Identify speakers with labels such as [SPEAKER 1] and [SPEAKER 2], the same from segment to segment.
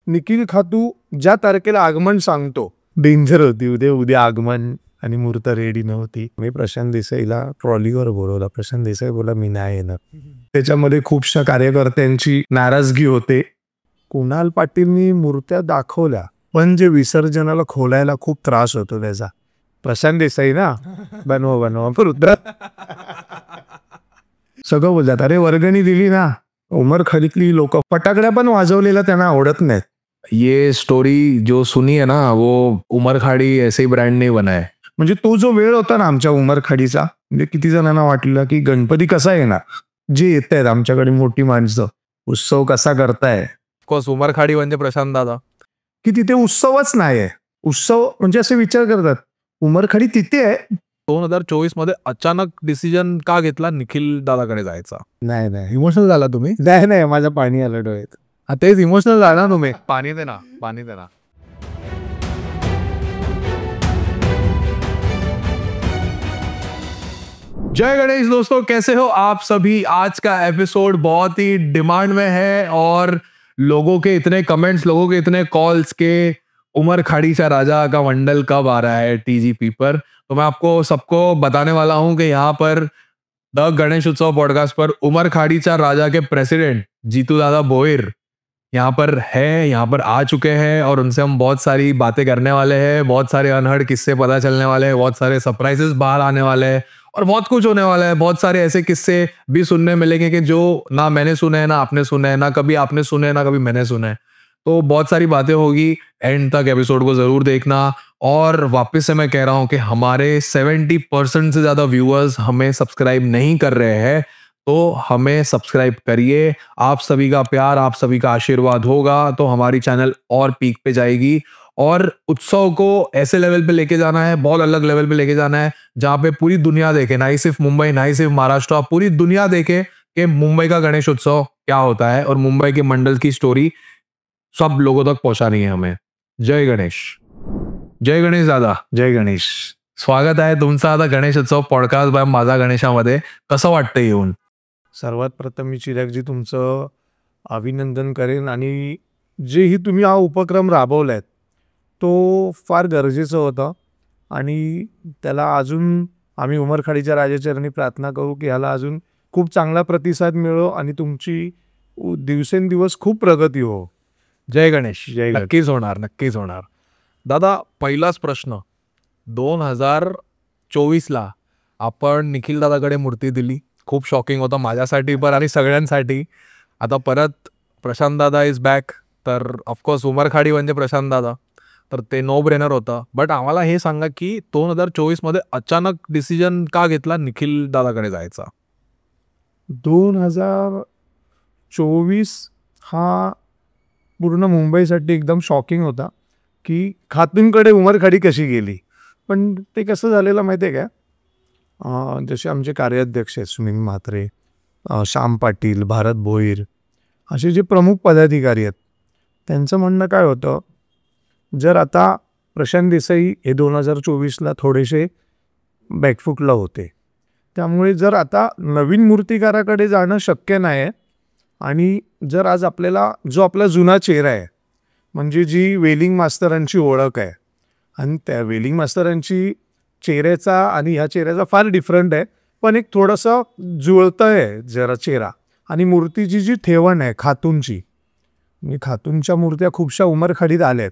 [SPEAKER 1] निखिल खातू ज्या तारखेला आगमन सांगतो, डेंजर होती. उद्या उद्या आगमन आणि मूर्त रेडी नव्हती. मी प्रशांत देसाईला ट्रॉलीवर बोलवला. प्रशांत देसाई बोला मी नाही येणार. त्याच्यामध्ये खूपशा कार्यकर्त्यांची नाराजगी होते. कुणाल पाटीलनी मूर्त्या दाखवल्या, पण जे विसर्जनाला खोलायला खूप त्रास होतो त्याचा. प्रशांत देसाई ना बनवा पण सगळं बोलतात. अरे वर्गणी दिली ना, उमर खरीतली लोक फटाकड्या पण वाजवलेला त्यांना आवडत नाहीत.
[SPEAKER 2] ये स्टोरी जो सुनी है ना, वो उमर खाड़ी ऐसे ही ब्रँड ने बना है.
[SPEAKER 1] म्हणजे तो जो वेळ होता ना आमच्या उमर खाडीचा, म्हणजे किती जणांना वाटलं की गणपती कसा येणार, जे येत आहेत आमच्याकडे मोठी माणसं, उत्सव कसा करताय.
[SPEAKER 2] ऑफकोर्स उमर खाड़ी म्हणजे प्रशांत दादा,
[SPEAKER 1] की तिथे उत्सवच नाही आहे. उत्सव म्हणजे असे विचार करतात उमरखाडी तिथे आहे.
[SPEAKER 2] 2024 मध्ये अचानक डिसिजन का घेतला निखिल दादाकडे जायचा?
[SPEAKER 1] नाही इमोशनल झाला तुम्ही? नाही माझं पाणी आलं डोळ्यात. तेच इमोशनल झाला ना तुम्ही.
[SPEAKER 2] पानी देना. जय गणेश दोस्तों, कैसे हो आप सभी? आज का एपिसोड बहुत ही डिमांड में है और लोगों के इतने कमेंट्स, लोगों के इतने कॉल्स के उमर खाड़ी का राजा का मंडल कब आ रहा है टीजीपी पर, तो मैं आपको सबको बताने वाला हूं कि यहाँ पर द गणेश उत्सव पॉडकास्ट पर उमर खाड़ीचा राजा के प्रेसिडेंट जीतू दादा भोईर यहाँ पर है, यहाँ पर आ चुके हैं और उनसे हम बहुत सारी बातें करने वाले हैं, बहुत सारे अनहड़ किस्से पता चलने वाले हैं, बहुत सारे सरप्राइजेस बाहर आने वाले हैं और बहुत कुछ होने वाला है. बहुत सारे ऐसे किस्से भी सुनने मिलेंगे कि जो ना मैंने सुने हैं, ना आपने सुने हैं, ना कभी आपने सुने हैं, ना कभी मैंने सुने हैं. तो बहुत सारी बातें होगी. एंड तक एपिसोड को जरूर देखना. और वापस से मैं कह रहा हूं कि हमारे 70% से ज्यादा व्यूअर्स हमें सब्सक्राइब नहीं कर रहे हैं, तो हमें सब्सक्राइब करिए. आप सभी का प्यार, आप सभी का आशीर्वाद होगा तो हमारी चैनल और पीक पे जाएगी और उत्सव को ऐसे लेवल पे लेके जाना है, बहुत अलग लेवल पे लेके जाना है जहां पे पूरी दुनिया देखे, ना ही सिर्फ मुंबई, ना ही सिर्फ महाराष्ट्र, पूरी दुनिया देखे कि मुंबई का गणेश उत्सव क्या होता है और मुंबई के मंडल की स्टोरी सब लोगों तक पहुंचानी है हमें. जय गणेश. जय गणेश दादा.
[SPEAKER 1] जय गणेश.
[SPEAKER 2] स्वागत आहे तुमचं आता गणेश उत्सव पॉडकास्ट बाय माझा गणेशामध्ये. कसं वाटतं येऊन?
[SPEAKER 1] सर्वात प्रथम मी चिरागजी तुमचं अभिनंदन करेन आणि जेही तुम्ही हा उपक्रम राबवलाय तो फार गरजेचं होतं आणि त्याला अजून आम्ही उमरखाडीच्या राजाचरणी प्रार्थना करू की ह्याला अजून खूप चांगला प्रतिसाद मिळो आणि तुमची दिवसेंदिवस खूप प्रगती हो.
[SPEAKER 2] जय गणेश. नक्कीच होणार. दादा, पहिलाच प्रश्न. 2024ला आपण निखिल दादाकडे मूर्ती दिली. खूप शॉकिंग होतं माझ्यासाठी पण आणि सगळ्यांसाठी. आता परत प्रशांत दादा इज बॅक, तर ऑफकोर्स उमर खाडी म्हणजे प्रशांत दादा, तर ते नो ब्रेनर होतं. बट आम्हाला हे सांगा की 2024 मध्ये अचानक डिसिजन का घेतला निखिल दादाकडे जायचा?
[SPEAKER 1] 2024 हा पूर्ण मुंबईसाठी एकदम शॉकिंग होता की खातूंकडे उमरखाडी कशी गेली. पण ते कसं झालेलं माहिती आहे का, जसे आमचे कार्याध्यक्ष आहेत सुनील म्हात्रे, श्याम पाटील, भारत भोईर, असे जे प्रमुख पदाधिकारी आहेत त्यांचं म्हणणं काय होतं, जर आता प्रशांत देसाई हे 2024ला थोडेसे बॅकफुटला होते, त्यामुळे जर आता नवीन मूर्तिकाराकडे जाणं शक्य नाही आहे आणि जर आज आपल्याला जो आपला जुना चेहरा आहे म्हणजे जी वेलिंग मास्तरांची ओळख आहे आणि त्या वेलिंग मास्तरांची चेहऱ्याचा आणि ह्या चेहऱ्याचा फार डिफरंट आहे, पण एक थोडंसं जुळतं आहे जरा चेहरा. आणि मूर्तीची जी ठेवण आहे खातूंची, म्हणजे खातूंच्या मूर्त्या खूपशा उमरखाडीत आल्या आहेत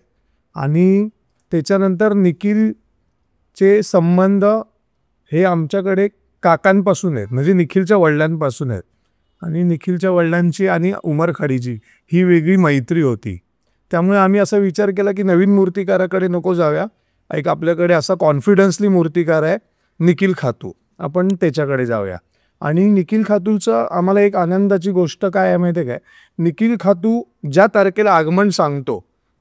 [SPEAKER 1] आणि त्याच्यानंतर निखिलचे संबंध हे आमच्याकडे काकांपासून आहेत, म्हणजे निखिलच्या वडिलांपासून आहेत आणि निखिलच्या वडिलांची आणि उमरखाडीची ही वेगळी मैत्री होती. त्यामुळे आम्ही असा विचार केला की नवीन मूर्तिकाराकडे नको जाव्या, एक आपल्याकडे असा कॉन्फिडन्सली मूर्तिकार आहे निखिल खातू, आपण त्याच्याकडे जाऊया. आणि निखिल खातूचं आम्हाला एक आनंदाची गोष्ट काय आहे माहिती आहे काय, निखिल खातू ज्या तारखेला आगमन सांगतो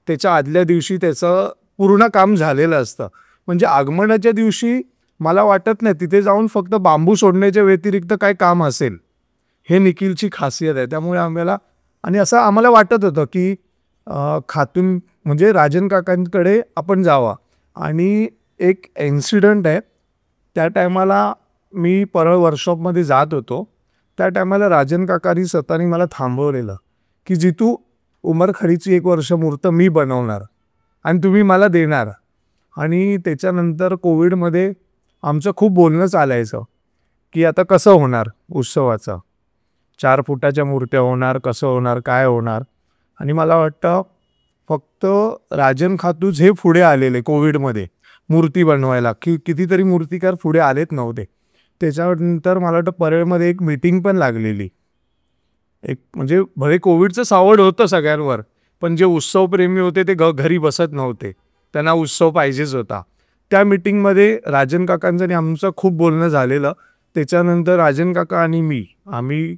[SPEAKER 1] त्याच्या आदल्या दिवशी त्याचं पूर्ण काम झालेलं असतं. म्हणजे आगमनाच्या दिवशी मला वाटत नाही तिथे जाऊन फक्त बांबू सोडण्याच्या व्यतिरिक्त काय काम असेल. हे निखिलची खासियत आहे. त्यामुळे आम्हाला आणि असं आम्हाला वाटत होतं की खातून म्हणजे राजन काकांकडे आपण जावा. आणि एक इन्सिडंट आहे, त्या टायमाला मी परळ वर्कशॉपमध्ये जात होतो, त्या टायमाला राजन काकांनी स्वतःनी मला थांबवलेलं की जितू उमर खाडीची 1 वर्ष मूर्त मी बनवणार आणि तुम्ही मला देणार. आणि त्याच्यानंतर कोविडमध्ये आमचं खूप बोलणं चालायचं की आता कसं होणार उत्सवाचं, 4 फुटाच्या मूर्त्या होणार, कसं होणार, काय होणार. आणि मला वाटतं फक्त राजन खातूच हे पुढे आलेले कोविडमध्ये मूर्ती बनवायला, की कितीतरी मूर्तिकार पुढे आलेत नव्हते. त्याच्यानंतर मला वाटतं परळमध्ये एक मीटिंग पण लागलेली. एक म्हणजे भले कोविडचं सावड होतं सगळ्यांवर, पण जे उत्सवप्रेमी होते ते घरी बसत नव्हते, त्यांना उत्सव पाहिजेच होता. त्या मीटिंगमध्ये राजन काकांचं आणि आमचं खूप बोलणं झालेलं. त्याच्यानंतर राजन काका आणि आम्ही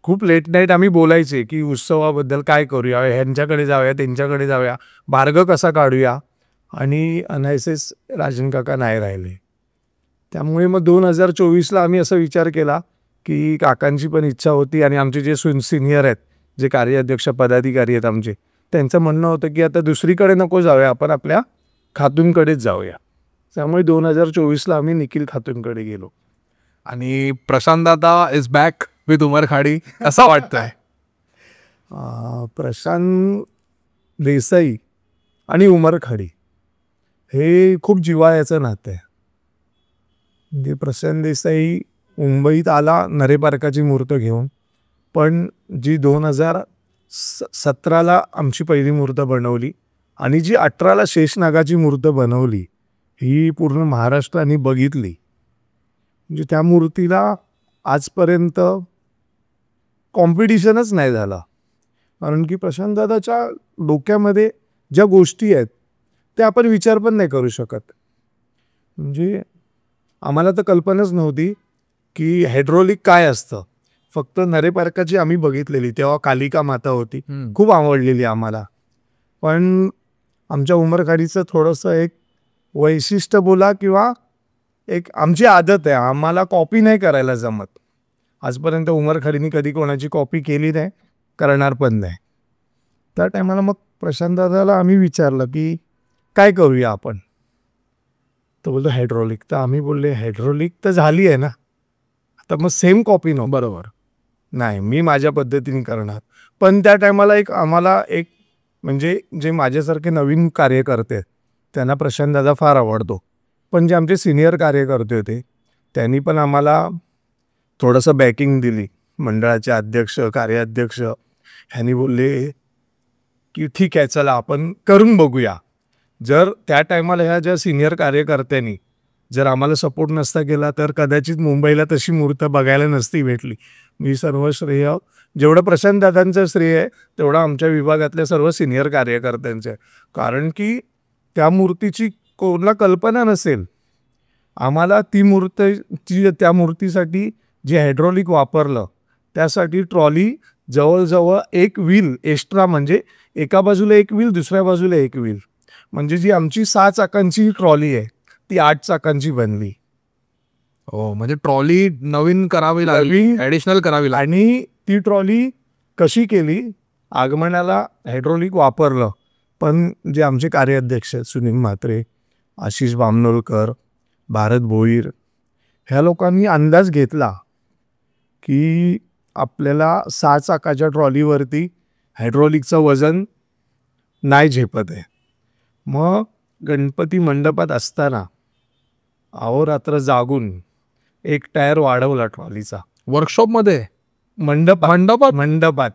[SPEAKER 1] खूप लेट नाईट आम्ही बोलायचे की उत्सवाबद्दल काय करूया, ह्यांच्याकडे जाऊया, त्यांच्याकडे जाऊया, मार्ग कसा काढूया. आणि अनायसेस राजन काका नाही राहिले. त्यामुळे मग 2024ला आम्ही असा विचार केला की काकांची पण इच्छा होती आणि आमचे जे सिनियर आहेत, जे कार्याध्यक्ष पदाधिकारी आहेत आमचे, त्यांचं म्हणणं होतं की आता दुसरीकडे नको जाऊया, आपण आपल्या खातूंकडेच जाऊया. त्यामुळे 2024ला आम्ही निखिल खातूंकडे गेलो.
[SPEAKER 2] आणि प्रशांत दादा इज बॅक विथ उमर खाडी असं वाटतंय.
[SPEAKER 1] प्रशांत देसाई आणि उमर खाडी हे खूप जिव्हाळ्याचं नातं आहे. म्हणजे प्रशांत देसाई मुंबईत आला नरे पार्काची मूर्त घेऊन, पण जी 2017ला आमची पहिली मूर्त बनवली आणि जी 18ला शेषनागाची मूर्त बनवली, ही पूर्ण महाराष्ट्राने बघितली. म्हणजे त्या मूर्तीला आजपर्यंत कॉम्पिटिशनच नाही झाला. कारण की प्रशांत दादाच्या डोक्यामध्ये ज्या गोष्टी आहेत त्या आपण विचार पण नाही करू शकत. म्हणजे आम्हाला तर कल्पनाच नव्हती की हायड्रोलिक काय असतं. फक्त नरे पार्काची आम्ही बघितलेली, तेव्हा कालिका माता होती, खूप आवडलेली आम्हाला. पण आमच्या उमर खाडीचं थोडंसं एक वैशिष्ट्य बोला किंवा एक आमची आदत आहे, आम्हाला कॉपी नाही करायला जमत. आजपर्यंत उमर खाडीने कधी कोणाची कॉपी केली नाही, करणार पण नाही. त्या टायमाला मग प्रशांत दादाला आम्ही विचारलं की काय करूया आपण. तो बोलतो हायड्रोलिक. तर आम्ही बोलले हायड्रोलिक तर झाली आहे ना, आता मग सेम कॉपी नको.
[SPEAKER 2] बरोबर.
[SPEAKER 1] नाही, मी माझ्या पद्धतीने करणार. पण त्या टायमाला आम्हाला म्हणजे जे माझ्यासारखे नवीन कार्यकर्ते आहेत त्यांना प्रशांत दादा फार आवडतो. पण जे आमचे सिनियर कार्यकर्ते होते त्यांनी पण आम्हाला थोडंसं बॅकिंग दिली. मंडळाचे अध्यक्ष, कार्याध्यक्ष ह्यांनी बोलले की ठीक आहे, चला आपण करून बघूया. जर त्या टायमाला ह्या ज्या सिनियर कार्यकर्त्यांनी जर आम्हाला सपोर्ट नसता केला तर कदाचित मुंबईला तशी मूर्त बघायला नसती भेटली. मी सर्व श्रेय, जेवढं प्रशांत दादांचं श्रेय आहे तेवढं आमच्या विभागातल्या सर्व सिनियर कार्यकर्त्यांचं आहे. कारण की त्या मूर्तीची कोणाला कल्पना नसेल. आम्हाला त्या मूर्तीसाठी जे हायड्रोलिक वापरलं त्यासाठी ट्रॉली जवळजवळ 1 व्हील एक्स्ट्रा, म्हणजे एका बाजूला 1 व्हील, दुसऱ्या बाजूला 1 व्हील, म्हणजे जी आमची 6 चाकांची ट्रॉली आहे ती 8 चाकांची बनली.
[SPEAKER 2] हो, म्हणजे ट्रॉली नवीन करावी लागली, ॲडिशनल करावी लागली.
[SPEAKER 1] आणि ती ट्रॉली कशी केली, आगमनाला हायड्रोलिक वापरलं, पण जे आमचे कार्याध्यक्ष सुनील म्हात्रे, आशिष बामनोलकर, भारत भोईर ह्या लोकांनी अंदाज घेतला की आपल्याला 6 चाकाच्या ट्रॉलीवरती हायड्रोलिकचं वजन नाही झेपत आहे. मग गणपती मंडपात असताना अहोरात्र जागून 1 टायर वाढवला ट्रॉलीचा
[SPEAKER 2] वर्कशॉपमध्ये,
[SPEAKER 1] मंडपात.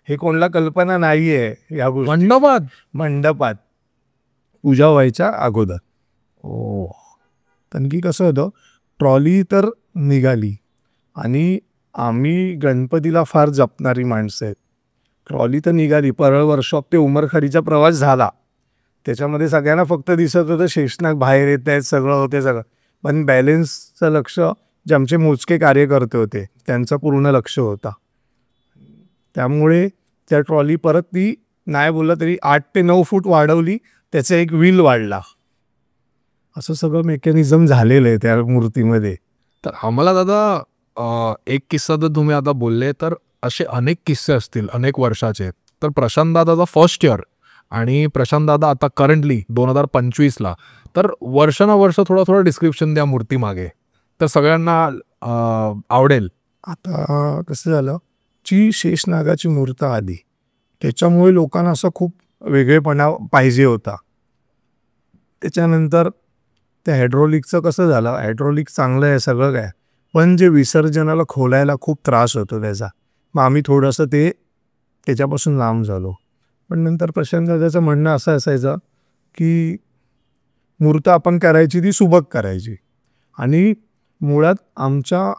[SPEAKER 1] हे कोणाला कल्पना नाही आहे या गोष्टी. मंडपात पूजा व्हायच्या अगोदर. कारण की कसं होतं, ट्रॉली तर निघाली आणि आम्ही गणपतीला फार जपणारी माणसं आहेत. ट्रॉली तर निघाली, परळ वर्कशॉप ते उमरखाडीचा प्रवास झाला. त्याच्यामध्ये सगळ्यांना फक्त दिसत होतं शेषनाग बाहेर येत आहेत, सगळं होते सगळं. पण बॅलेन्सचं लक्ष जे आमचे मोजके कार्यकर्ते होते त्यांचं पूर्ण लक्ष होता. त्यामुळे त्या ट्रॉली परत ती नाही बोललं तरी 8 ते 9 फूट वाढवली, त्याचा 1 व्हील वाढला. असं सगळं मेकॅनिझम झालेलं आहे त्या मूर्तीमध्ये.
[SPEAKER 2] तर आम्हाला दादा एक किस्सा तर तुम्ही आता बोलले, तर असे अनेक किस्से असतील अनेक वर्षाचे. तर प्रशांत दादाचा फर्स्ट इयर आणि प्रशांत दादा आता करंटली 2025ला, तर वर्षानुवर्ष थोडं डिस्क्रिप्शन द्या मूर्ती मागे, तर सगळ्यांना आवडेल.
[SPEAKER 1] आता कसं झालं, जी शेषनागाची मूर्त आली त्याच्यामुळे लोकांना असं खूप वेगळेपणा पाहिजे होता. त्याच्यानंतर त्या हायड्रॉलिकचं कसं झालं, हायड्रॉलिक चांगलं आहे सगळं काय, पण जे विसर्जनाला खोलायला खूप त्रास होतो त्याचा. मग आम्ही थोडंसं त्याच्यापासून लांब झालो. पण नंतर प्रशांत दादाचं म्हणणं असं असायचं की मूर्त आपण करायची ती सुबक करायची. आणि मुळात आमच्या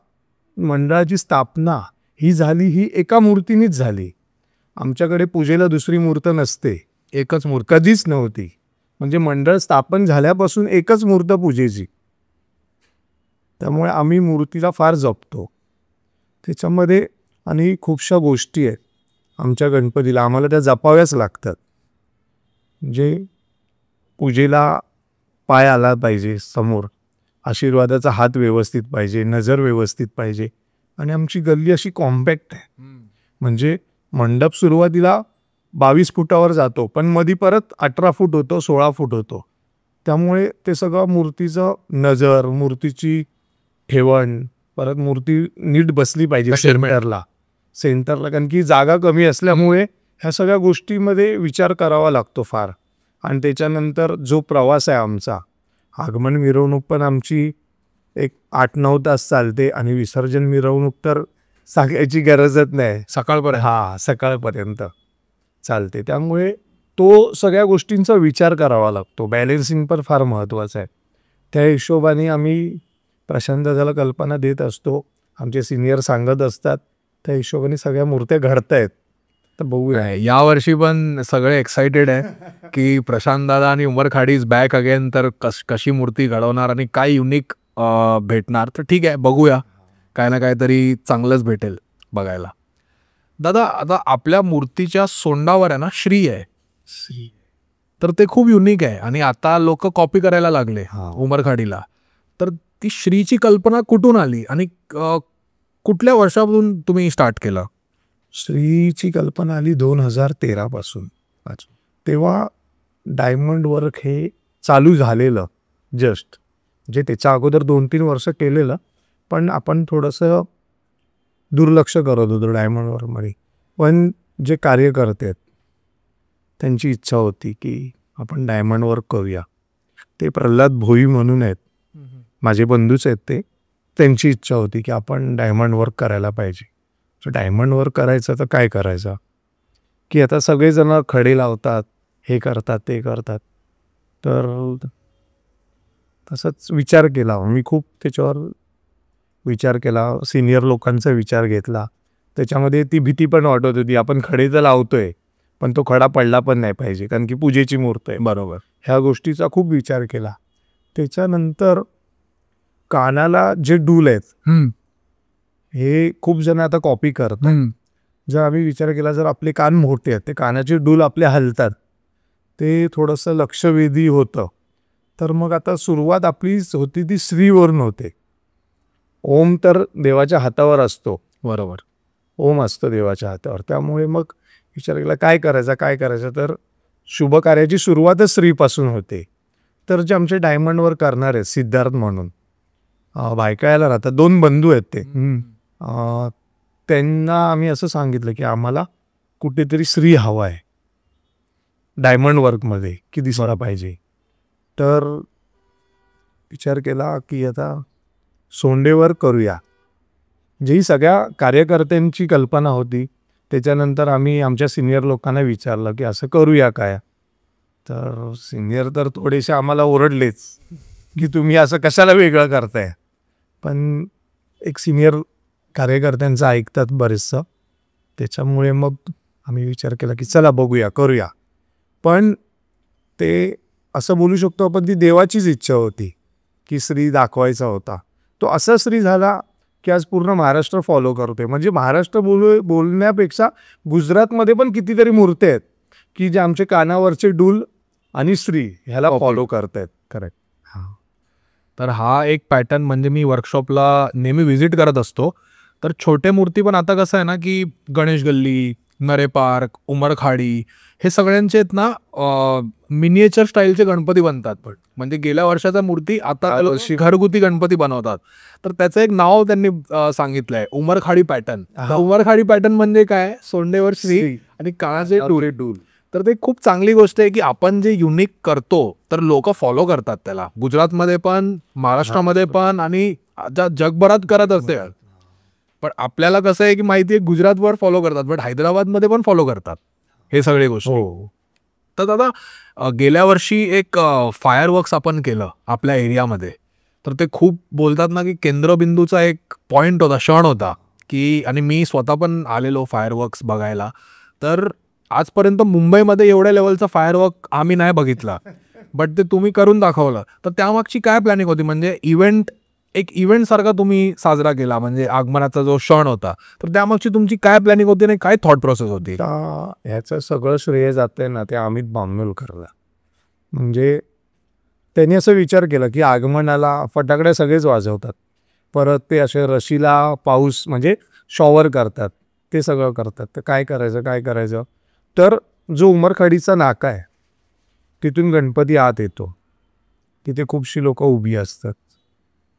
[SPEAKER 1] मंडळाची स्थापना ही झाली ही एका मूर्तीनीच झाली. आमच्याकडे पूजेला दुसरी मूर्त नसते,
[SPEAKER 2] एकच मूर्ती
[SPEAKER 1] कधीच नव्हती. म्हणजे मंडळ स्थापन झाल्यापासून एकच मूर्त पूजेची. त्यामुळे आम्ही मूर्तीला फार जपतो त्याच्यामध्ये. आणि खूपशा गोष्टी आहेत आमच्या गणपतीला, आम्हाला त्या जपाव्याच लागतात. म्हणजे पूजेला पाय आला पाहिजे समोर, आशीर्वादाचा हात व्यवस्थित पाहिजे, नजर व्यवस्थित पाहिजे. आणि आमची गल्ली अशी कॉम्पॅक्ट आहे. म्हणजे मंडप सुरुवातीला 22 फुटावर जातो, पण मधी परत 18 फूट होतो, 16 फूट होतो. त्यामुळे ते सगळं मूर्तीचं नजर, मूर्तीची ठेवण, परत मूर्ती नीट बसली पाहिजे सेंटरला, कारण की जागा कमी असल्यामुळे ह्या सगळ्या गोष्टीमध्ये विचार करावा लागतो फार. आणि त्याच्यानंतर जो प्रवास आहे आमचा, आगमन मिरवणूक पण आमची एक 8-9 तास चालते आणि विसर्जन मिरवणूक तर सांगायची गरजच नाही,
[SPEAKER 2] सकाळपर्यंत.
[SPEAKER 1] सकाळपर्यंत चालते. त्यामुळे तो सगळ्या गोष्टींचा विचार करावा लागतो. बॅलेन्सिंग पण फार महत्त्वाचं आहे. त्या हिशोबाने आम्ही प्रशांत दादाला कल्पना देत असतो, आमचे सिनियर सांगत असतात, त्या हिशोबाने सगळ्या मूर्त्या घडतायत. तर बघूया.
[SPEAKER 2] यावर्षी पण सगळे एक्साइटेड आहे की प्रशांत दादा आणि उमर खाडी इज बॅक अगेन. तर कशी मूर्ती घडवणार आणि काय युनिक भेटणार. तर ठीक आहे, बघूया, काय ना काहीतरी चांगलंच भेटेल बघायला. दादा, आता आपल्या मूर्तीच्या सोंडावर आहे ना श्री आहे, तर ते खूप युनिक आहे आणि आता लोक कॉपी करायला लागले उमर खाडीला. तर ती श्रीची कल्पना कुठून आली आणि कुठल्या वर्षापासून तुम्ही स्टार्ट केलं?
[SPEAKER 1] श्रीची कल्पना आली 2013 पासून. तेव्हा डायमंड वर्क हे चालू झालेलं जस्ट. जे त्याच्या अगोदर 2-3 वर्ष केलेलं, पण आपण थोडंसं दुर्लक्ष करत होतो डायमंड वर्कमध्ये. पण जे कार्यकर्ते आहेत त्यांची इच्छा होती की आपण डायमंड वर्क करूया. ते प्रल्हाद भोई म्हणून आहेत, माझे बंधूच आहेत ते. त्यांची इच्छा होती की आपण डायमंड वर्क करायला पाहिजे. सो डायमंड वर्क करायचं तर काय करायचं, की आता सगळेजण खडे लावतात, हे करतात, ते करतात. तर तसंच विचार केला मी, खूप त्याच्यावर विचार केला, सिनियर लोकांचा विचार घेतला. त्याच्यामध्ये ती भीती पण वाटत होती, आपण खडे तर लावतोय पण तो खडा पडला पण नाही पाहिजे, कारण की पूजेची मूर्त आहे.
[SPEAKER 2] बरोबर.
[SPEAKER 1] ह्या गोष्टीचा खूप विचार केला. त्याच्यानंतर कानाला जे डूल आहेत हे खूप जण आता कॉपी करतात. जर आम्ही विचार केला, जर आपले कान मोठे आहेत, ते कानाचे डूल आपले हलतात, ते थोडंसं लक्षवेधी होतं. तर मग आता सुरुवात आपली होती ती श्रीवरून होते. ओम तर देवाच्या हातावर असतो.
[SPEAKER 2] बरोबर.
[SPEAKER 1] ओम असतो देवाच्या हातावर. त्यामुळे मग विचार केला काय करायचं, तर शुभ कार्याची सुरुवातच श्रीपासून होते. तर जे आमचे डायमंडवर करणार आहेत, सिद्धार्थ म्हणून बायकायला राहतात, 2 बंधू आहेत ते. त्यांना आम्ही असं सांगितलं की आम्हाला कुठेतरी श्री हवा आहे डायमंड वर्कमध्ये, की दिसला पाहिजे. तर विचार केला की आता सोंडेवर करूया. जी सगळ्या कार्यकर्त्यांची कल्पना होती. त्याच्यानंतर आम्ही आमच्या सिनियर लोकांना विचारलं की असं करूया काय. तर सिनियर तर थोडेसे आम्हाला ओरडलेच की तुम्ही असं कशाला वेगळं करताय. पण एक सिनियर कार्यकर्त्यांचं ऐकतात बरेचसं, त्याच्यामुळे मग आम्ही विचार केला की चला बघूया, करूया. पण ते असं बोलू शकतो आपण, ती देवाचीच इच्छा होती की श्री दाखवायचा होता. तो असा श्री झाला की आज पूर्ण महाराष्ट्र फॉलो करतोय. म्हणजे महाराष्ट्र बोलण्यापेक्षा गुजरातमध्ये पण कितीतरी मूर्ती आहेत की जे आमचे कानावरचे डूल आणि श्री ह्याला फॉलो करतायत.
[SPEAKER 2] करेक्ट. तर हा एक पॅटर्न, म्हणजे मी वर्कशॉपला नेहमी व्हिजिट करत असतो. तर छोटे मूर्ती पण आता कसं आहे ना की गणेश गल्ली नरे पार्क, उमरखाडी हे सगळ्यांचे आहेत ना मिनिएचर स्टाईलचे गणपती बनतात. पण म्हणजे गेल्या वर्षाचा मूर्ती आता घरगुती गणपती बनवतात. तर त्याचं एक नाव त्यांनी सांगितलंय, उमरखाडी पॅटर्न. उमरखाडी पॅटर्न म्हणजे काय, सोंडेवर श्री आणि काळाचे टुरे टूल. तर ते खूप चांगली गोष्ट आहे की आपण जे युनिक करतो तर लोक फॉलो करतात त्याला. गुजरातमध्ये पण, महाराष्ट्रामध्ये पण आणि जगभरात करत असते. पण आपल्याला कसं आहे की माहिती आहे गुजरातवर फॉलो करतात, बट हैदराबादमध्ये पण फॉलो करतात हे सगळे गोष्टी. तर दादा गेल्या वर्षी एक फायरवर्क्स आपण केलं आपल्या एरियामध्ये. तर ते खूप बोलतात ना की केंद्रबिंदूचा एक पॉइंट होता, क्षण होता की, आणि मी स्वतः पण आलेलो फायरवर्क्स बघायला. तर आजपर्यंत मुंबईमध्ये एवढ्या लेवलचा फायरवर्क आम्ही नाही बघितला, बट ते तुम्ही करून दाखवलं. तर त्यामागची काय प्लॅनिंग होती, म्हणजे एक इव्हेंट सारखा तुम्ही साजरा केला, म्हणजे आगमनाचा जो क्षण होता, तर त्यामागची तुमची काय प्लॅनिंग होती आणि काय थॉट प्रोसेस होती?
[SPEAKER 1] ह्याचं सगळं श्रेय जाते ना ते अमित बामनोलकरला. म्हणजे त्यांनी असं विचार केला की आगमनाला फटाकडे सगळेच वाजवतात, परत ते असे रशीला पाऊस म्हणजे शॉवर करतात, ते सगळं करतात. तर काय करायचं. तर जो उमरखाडीचा नाका आहे तिथून गणपती आत येतो, तिथे खूपशी लोक उभी असतात.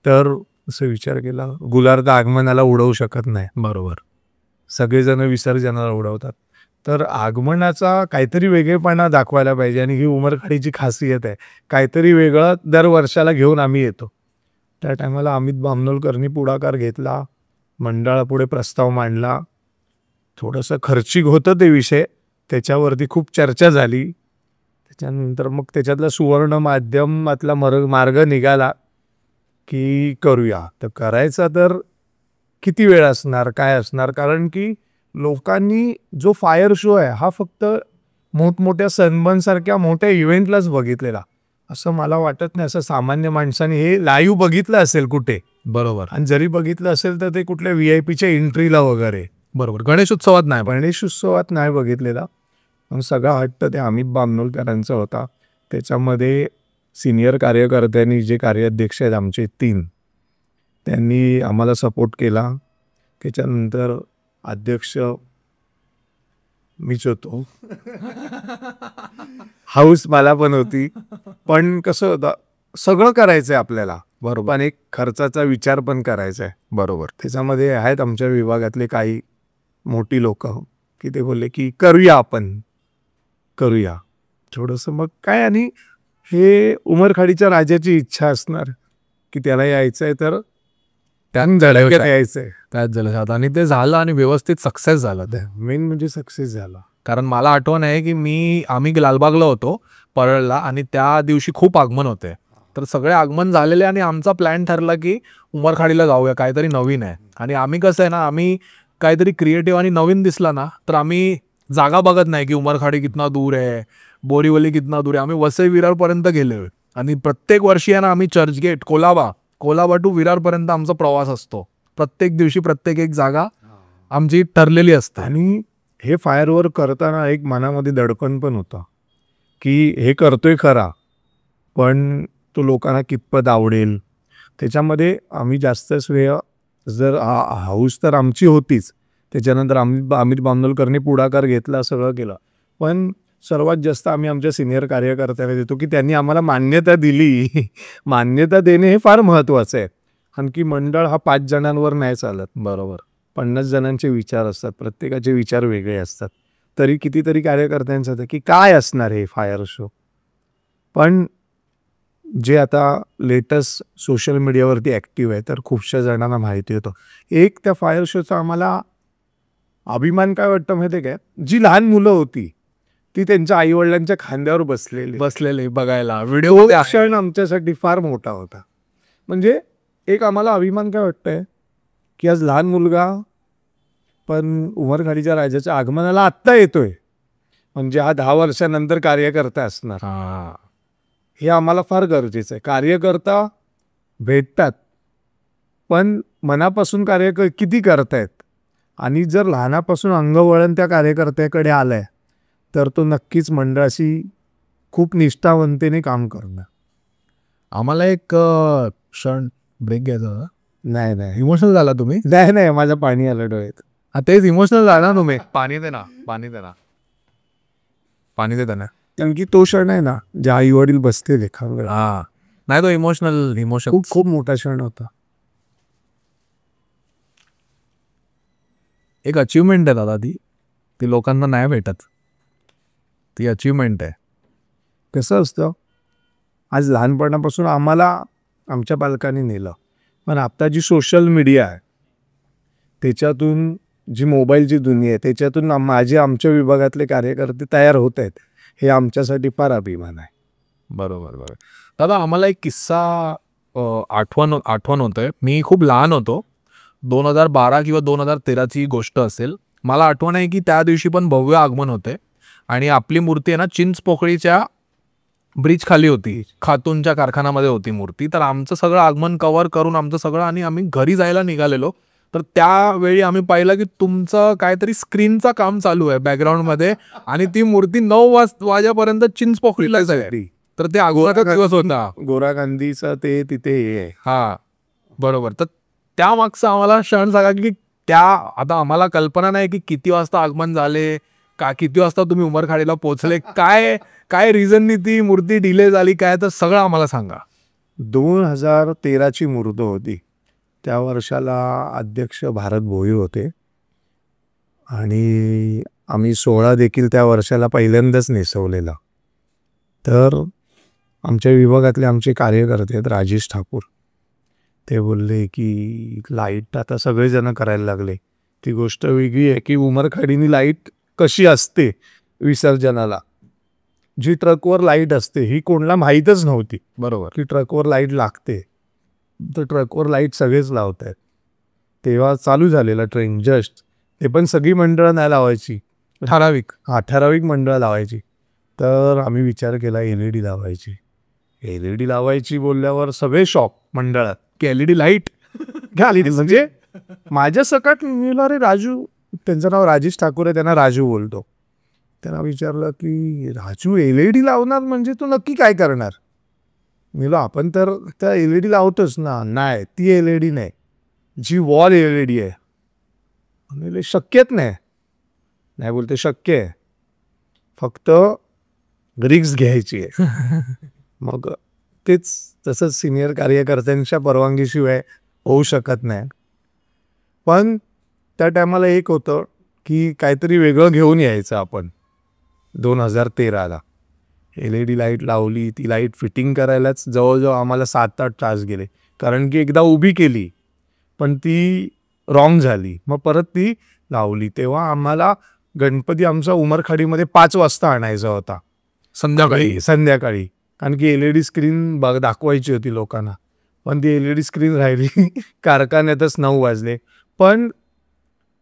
[SPEAKER 1] तर असं विचार केला, गुलाल आगमनाला उडवू शकत नाही,
[SPEAKER 2] बरोबर,
[SPEAKER 1] सगळेजण विसर्जनाला उडवतात. तर आगमनाचा काहीतरी वेगळेपणा दाखवायला पाहिजे, आणि ही उमरखाडीची खासियत आहे, काहीतरी वेगळं दर वर्षाला घेऊन आम्ही येतो. त्या टायमाला अमित बामनोलकरनी पुढाकार घेतला, मंडळापुढे प्रस्ताव मांडला. थोडंसं खर्चिक होतं ते विषय, त्याच्यावरती खूप चर्चा झाली. त्याच्यानंतर मग त्याच्यातला सुवर्ण माध्यमातला मार्ग निघाला की करूया. तर करायचा तर किती वेळ असणार, काय असणार, कारण की लोकांनी जो फायर शो आहे हा फक्त मोठमोठ्या सनबर्नसारख्या मोठ्या इव्हेंटलाच बघितलेला, असं मला वाटत नाही. असं सामान्य माणसाने हे लाईव्ह बघितलं असेल कुठे,
[SPEAKER 2] बरोबर,
[SPEAKER 1] आणि जरी बघितलं असेल तर ते कुठल्या VIP एंट्रीला वगैरे.
[SPEAKER 2] बरोबर, गणेशोत्सवात
[SPEAKER 1] नाही बघितलेला. पण सगळा हट्ट ते अमित बामनोलकरांचा होता. त्याच्यामध्ये सिनियर कार्यकर्त्यांनी, जे कार्याध्यक्ष आहेत आमचे 3, त्यांनी आम्हाला सपोर्ट केला. त्याच्यानंतर अध्यक्ष मीच होतो. हाऊस मला पण होती. पण कसं होतं, सगळं करायचं आहे आपल्याला, बरोबर, पण एक खर्चाचा विचार पण करायचा आहे.
[SPEAKER 2] बरोबर.
[SPEAKER 1] त्याच्यामध्ये आहेत आमच्या विभागातले काही मोठी लोक की ते बोलले की करूया थोडंसं. मग काय, आणि हे उमरखाडीच्या राजाची इच्छा असणार की त्याला यायचं आहे, तर यायचंय,
[SPEAKER 2] त्यात झालं आणि ते झालं आणि व्यवस्थित सक्सेस झालं. ते
[SPEAKER 1] मेन म्हणजे सक्सेस झाला.
[SPEAKER 2] कारण मला आठवण आहे की आम्ही लालबागला होतो परळला, आणि त्या दिवशी खूप आगमन होते. तर सगळे आगमन झालेले आणि आमचा प्लॅन ठरला की उमरखाडीला जाऊया, काहीतरी नवीन आहे. आणि आम्ही कसं आहे ना, आम्ही काहीतरी क्रिएटिव्ह आणि नवीन दिसला ना तर आम्ही जागा बघत नाही की उमरखाडी कितना दूर आहे, बोरीवली कितना दूर आहे. आम्ही वसई विरारपर्यंत गेलोय, आणि प्रत्येक वर्षी आहे ना आम्ही चर्चगेट, कोलाबा टू विरारपर्यंत आमचा प्रवास असतो. प्रत्येक दिवशी प्रत्येक एक जागा आमची ठरलेली असते.
[SPEAKER 1] आणि हे फायरवर्क करताना एक मनामध्ये दडपण पण होतं की हे करतोय खरा, पण तो लोकांना कितपत आवडेल. त्याच्यामध्ये आम्ही जास्त श्रेय, जर हाऊस तर आमची होतीच, त्याच्यानंतर अमित बामनोलकरनी पुढाकार घेतला, सगळं केलं, पण सर्वात जास्त आम्ही आमच्या सिनियर कार्यकर्त्यांना देतो की त्यांनी आम्हाला मान्यता दिली. मान्यता देणे हे फार महत्त्वाचं आहे. आणखी मंडळ हा 5 जणांवर नाही चालत,
[SPEAKER 2] बरोबर,
[SPEAKER 1] 50 जणांचे विचार असतात, प्रत्येकाचे विचार वेगळे असतात. तरी कितीतरी कार्यकर्त्यांचं होतं की काय असणार हे फायर शो. पण जे आता लेटेस्ट सोशल मीडियावरती ॲक्टिव्ह आहे, तर खूपशा जणांना माहिती होतं. एक त्या फायर शोचा आम्हाला अभिमान काय वाटतं माहिती आहे काय, जी लहान मुलं होती ती त्यांच्या आईवडिलांच्या खांद्यावर बसलेले
[SPEAKER 2] बघायला व्हिडिओ
[SPEAKER 1] क्षण आमच्यासाठी फार मोठा होता. म्हणजे एक आम्हाला अभिमान काय वाटतंय की आज लहान मुलगा पण उमरखाडीच्या राजाच्या आगमनाला आत्ता येतोय, म्हणजे हा 10 वर्षानंतर कार्यकर्ता असणार. हे आम्हाला फार गरजेचं आहे. कार्यकर्ता भेटतात, पण मनापासून कार्य किती करतायत, आणि जर लहानापासून अंगवळण त्या कार्यकर्त्याकडे आलंय तर तो नक्कीच मंडळाशी खूप निष्ठावंतेने काम करणार.
[SPEAKER 2] आम्हाला एक क्षण ब्रेक घ्यायचा होता.
[SPEAKER 1] नाही
[SPEAKER 2] इमोशनल झाला तुम्ही?
[SPEAKER 1] नाही, माझं पाणी आलं डोळ्यात.
[SPEAKER 2] तेच इमोशनल झाला तुम्ही. पाणी दे ना, पाणी दे ना, पाणी दे ना.
[SPEAKER 1] कारण की तो क्षण आहे ना, जे आई वडील बसते लेखावर,
[SPEAKER 2] हा नाही तो इमोशन
[SPEAKER 1] खूप खूप मोठा क्षण होता.
[SPEAKER 2] एक अचिव्हमेंट आहे दादा. ती लोकांना नाही भेटत. ती अचिव्हमेंट आहे.
[SPEAKER 1] कसं असतं, आज लहानपणापासून आम्हाला आमच्या पालकांनी नेलं, पण आता जी सोशल मीडिया आहे त्याच्यातून, जी मोबाईलची दुनिया आहे त्याच्यातून आमच्या विभागातले कार्यकर्ते तयार होत आहेत, हे आमच्यासाठी फार अभिमान आहे.
[SPEAKER 2] बरोबर. दादा आम्हाला एक किस्सा आठवण होतोय. मी खूप लहान होतो. 2012 किंवा 2013ची गोष्ट असेल. मला आठवण आहे की त्या दिवशी पण भव्य आगमन होते आणि आपली मूर्ती आहे ना चिंचपोकळीच्या ब्रिज खाली होती. खातूनच्या कारखान्यामध्ये होती मूर्ती. तर आमचं सगळं आगमन कव्हर करून आमचं सगळं आणि आम्ही घरी जायला निघालेलो. तर त्यावेळी आम्ही पाहिलं की तुमचं काहीतरी स्क्रीनचं काम चालू आहे बॅकग्राऊंडमध्ये आणि ती मूर्ती 9 वाजेपर्यंत चिंचपोकळीला जाईल. तर ते आगमनाचा दिवस होता.
[SPEAKER 1] गोरा गांधीचं ते तिथे हे आहे.
[SPEAKER 2] हा बरोबर. तर त्या मागचा आम्हाला क्षण सांगा की आता आम्हाला कल्पना नाही की किती वाजता आगमन झाले, किती वाजता तुम्ही उमरखाडीला पोहोचले, काय रिझननी ती मूर्ती डिले झाली, काय तर सगळं आम्हाला सांगा.
[SPEAKER 1] 2013ची मूर्त होती. त्या वर्षाला अध्यक्ष भारत भोई होते आणि आम्ही 16 देखील त्या वर्षाला पहिल्यांदाच नेसवलेला. तर आमच्या विभागातले आमचे कार्यकर्ते आहेत राजेश ठाकूर, ते बोलले की लाईट आता सगळेजण करायला लागले. ती गोष्ट वेगळी आहे की उमरखाडीनी लाईट कशी असते विसर्जनाला, जी ट्रकवर लाईट असते ही कोणाला माहीतच नव्हती.
[SPEAKER 2] बरोबर.
[SPEAKER 1] की ट्रकवर लाईट लागते. तर ट्रकवर लाईट सगळेच लावत आहेत. तेव्हा चालू झालेला ट्रेन जस्ट, ते पण सगळी मंडळं नाही लावायची, ठराविक मंडळं लावायची. तर आम्ही विचार केला LED लावायची. LED लावायची बोलल्यावर सगळे शॉक मंडळात की LED लाईट घ्याली. म्हणजे माझ्या सकट मिळालं, अरे राजू, त्यांचं नाव राजेश ठाकूर आहे, त्यांना राजू बोलतो. त्यांना विचारलं की राजू LED लावणार म्हणजे तू नक्की काय करणार? मिलो आपण तर त्या LED लावतोच ना. नाही, ती LED नाही, जी वॉल LED आहे. म्हणजे शक्यच नाही बोलते, शक्य आहे, फक्त रिक्स घ्यायची आहे. मग तेच तसंच सिनियर कार्यकर्त्यांच्या परवानगीशिवाय होऊ शकत नाही. पण त्या टायमाला एक होतं की काहीतरी वेगळं घेऊन यायचं आपण. 2013ला LED लाईट लावली. ती लाईट फिटिंग करायलाच जवळजवळ आम्हाला 7-8 तास गेले, कारण की एकदा उभी केली पण ती रॉंग झाली, मग परत ती लावली. तेव्हा आम्हाला गणपती आमचा उमरखाडीमध्ये 5 वाजता आणायचा होता, संध्याकाळी, कारण की LED स्क्रीन दाखवायची होती लोकांना. पण ती LED स्क्रीन राहिली कारखान्यातच 9 वाजले. पण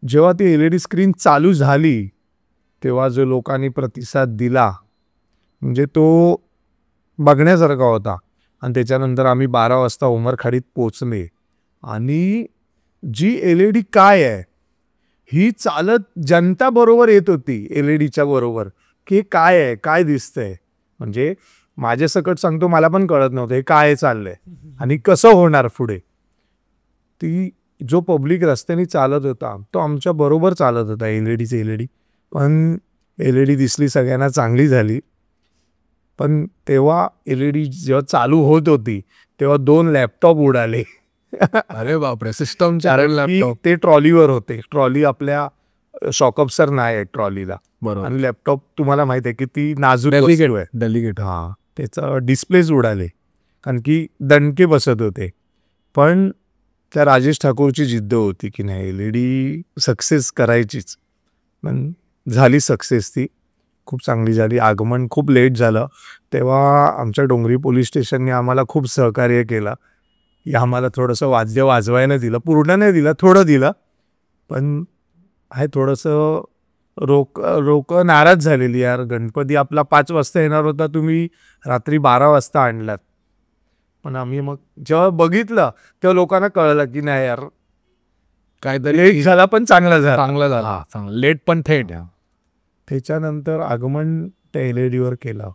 [SPEAKER 1] जेव्हा ती LED स्क्रीन चालू झाली तेव्हा जो लोकांनी प्रतिसाद दिला म्हणजे तो बघण्यासारखा होता. आणि त्याच्यानंतर आम्ही 12 वाजता उमरखाडीत पोचले आणि जी LED काय आहे ही चालत जनता बरोबर येत होती LEDच्या बरोबर, की काय आहे, काय दिसतंय. म्हणजे माझ्या सकट सांगतो, मला पण कळत नव्हतं हे काय चाललंय आणि कसं होणार पुढे. ती जो पब्लिक रस्त्याने चालत होता तो आमच्या बरोबर चालत होता, LED. पण LED दिसली सगळ्यांना, चांगली झाली. पण तेव्हा LED जेव्हा चालू होत होती तेव्हा 2 लॅपटॉप उडाले.
[SPEAKER 2] अरे बापरे, सिस्टमच्या लॅपटॉप.
[SPEAKER 1] ते ट्रॉलीवर होते. ट्रॉली आपल्या शॉकअप्सर नाही आहे ट्रॉलीला.
[SPEAKER 2] बरोबर.
[SPEAKER 1] आणि लॅपटॉप तुम्हाला माहिती आहे की ती नाजूक
[SPEAKER 2] डेलिगेट.
[SPEAKER 1] हां, त्याचा डिस्प्लेच उडाले, कारण की दणके बसत होते. पण त्या राजेश ठाकूरची जिद्द होती की नाही, LED सक्सेस करायचीच. पण झाली सक्सेस, ती खूप चांगली झाली. आगमन खूप लेट झालं तेव्हा आमच्या डोंगरी पोलीस स्टेशनने आम्हाला खूप सहकार्य केलं की आम्हाला थोडंसं वाद्य वाजवायला दिलं. पूर्ण नाही दिलं, थोडं दिलं. पण आहे थोडंसं रोक नाराज झालेली, यार गणपती आपला 5 वाजता येणार होता, तुम्ही रात्री 12 वाजता आणलात. पण आम्ही मग जेव्हा बघितलं तेव्हा लोकांना कळलं की नाही यार, काहीतरी लेट झाला पण चांगला झाला.
[SPEAKER 2] लेट पण थेट.
[SPEAKER 1] त्याच्यानंतर आगमन त्या LEDवर केलं.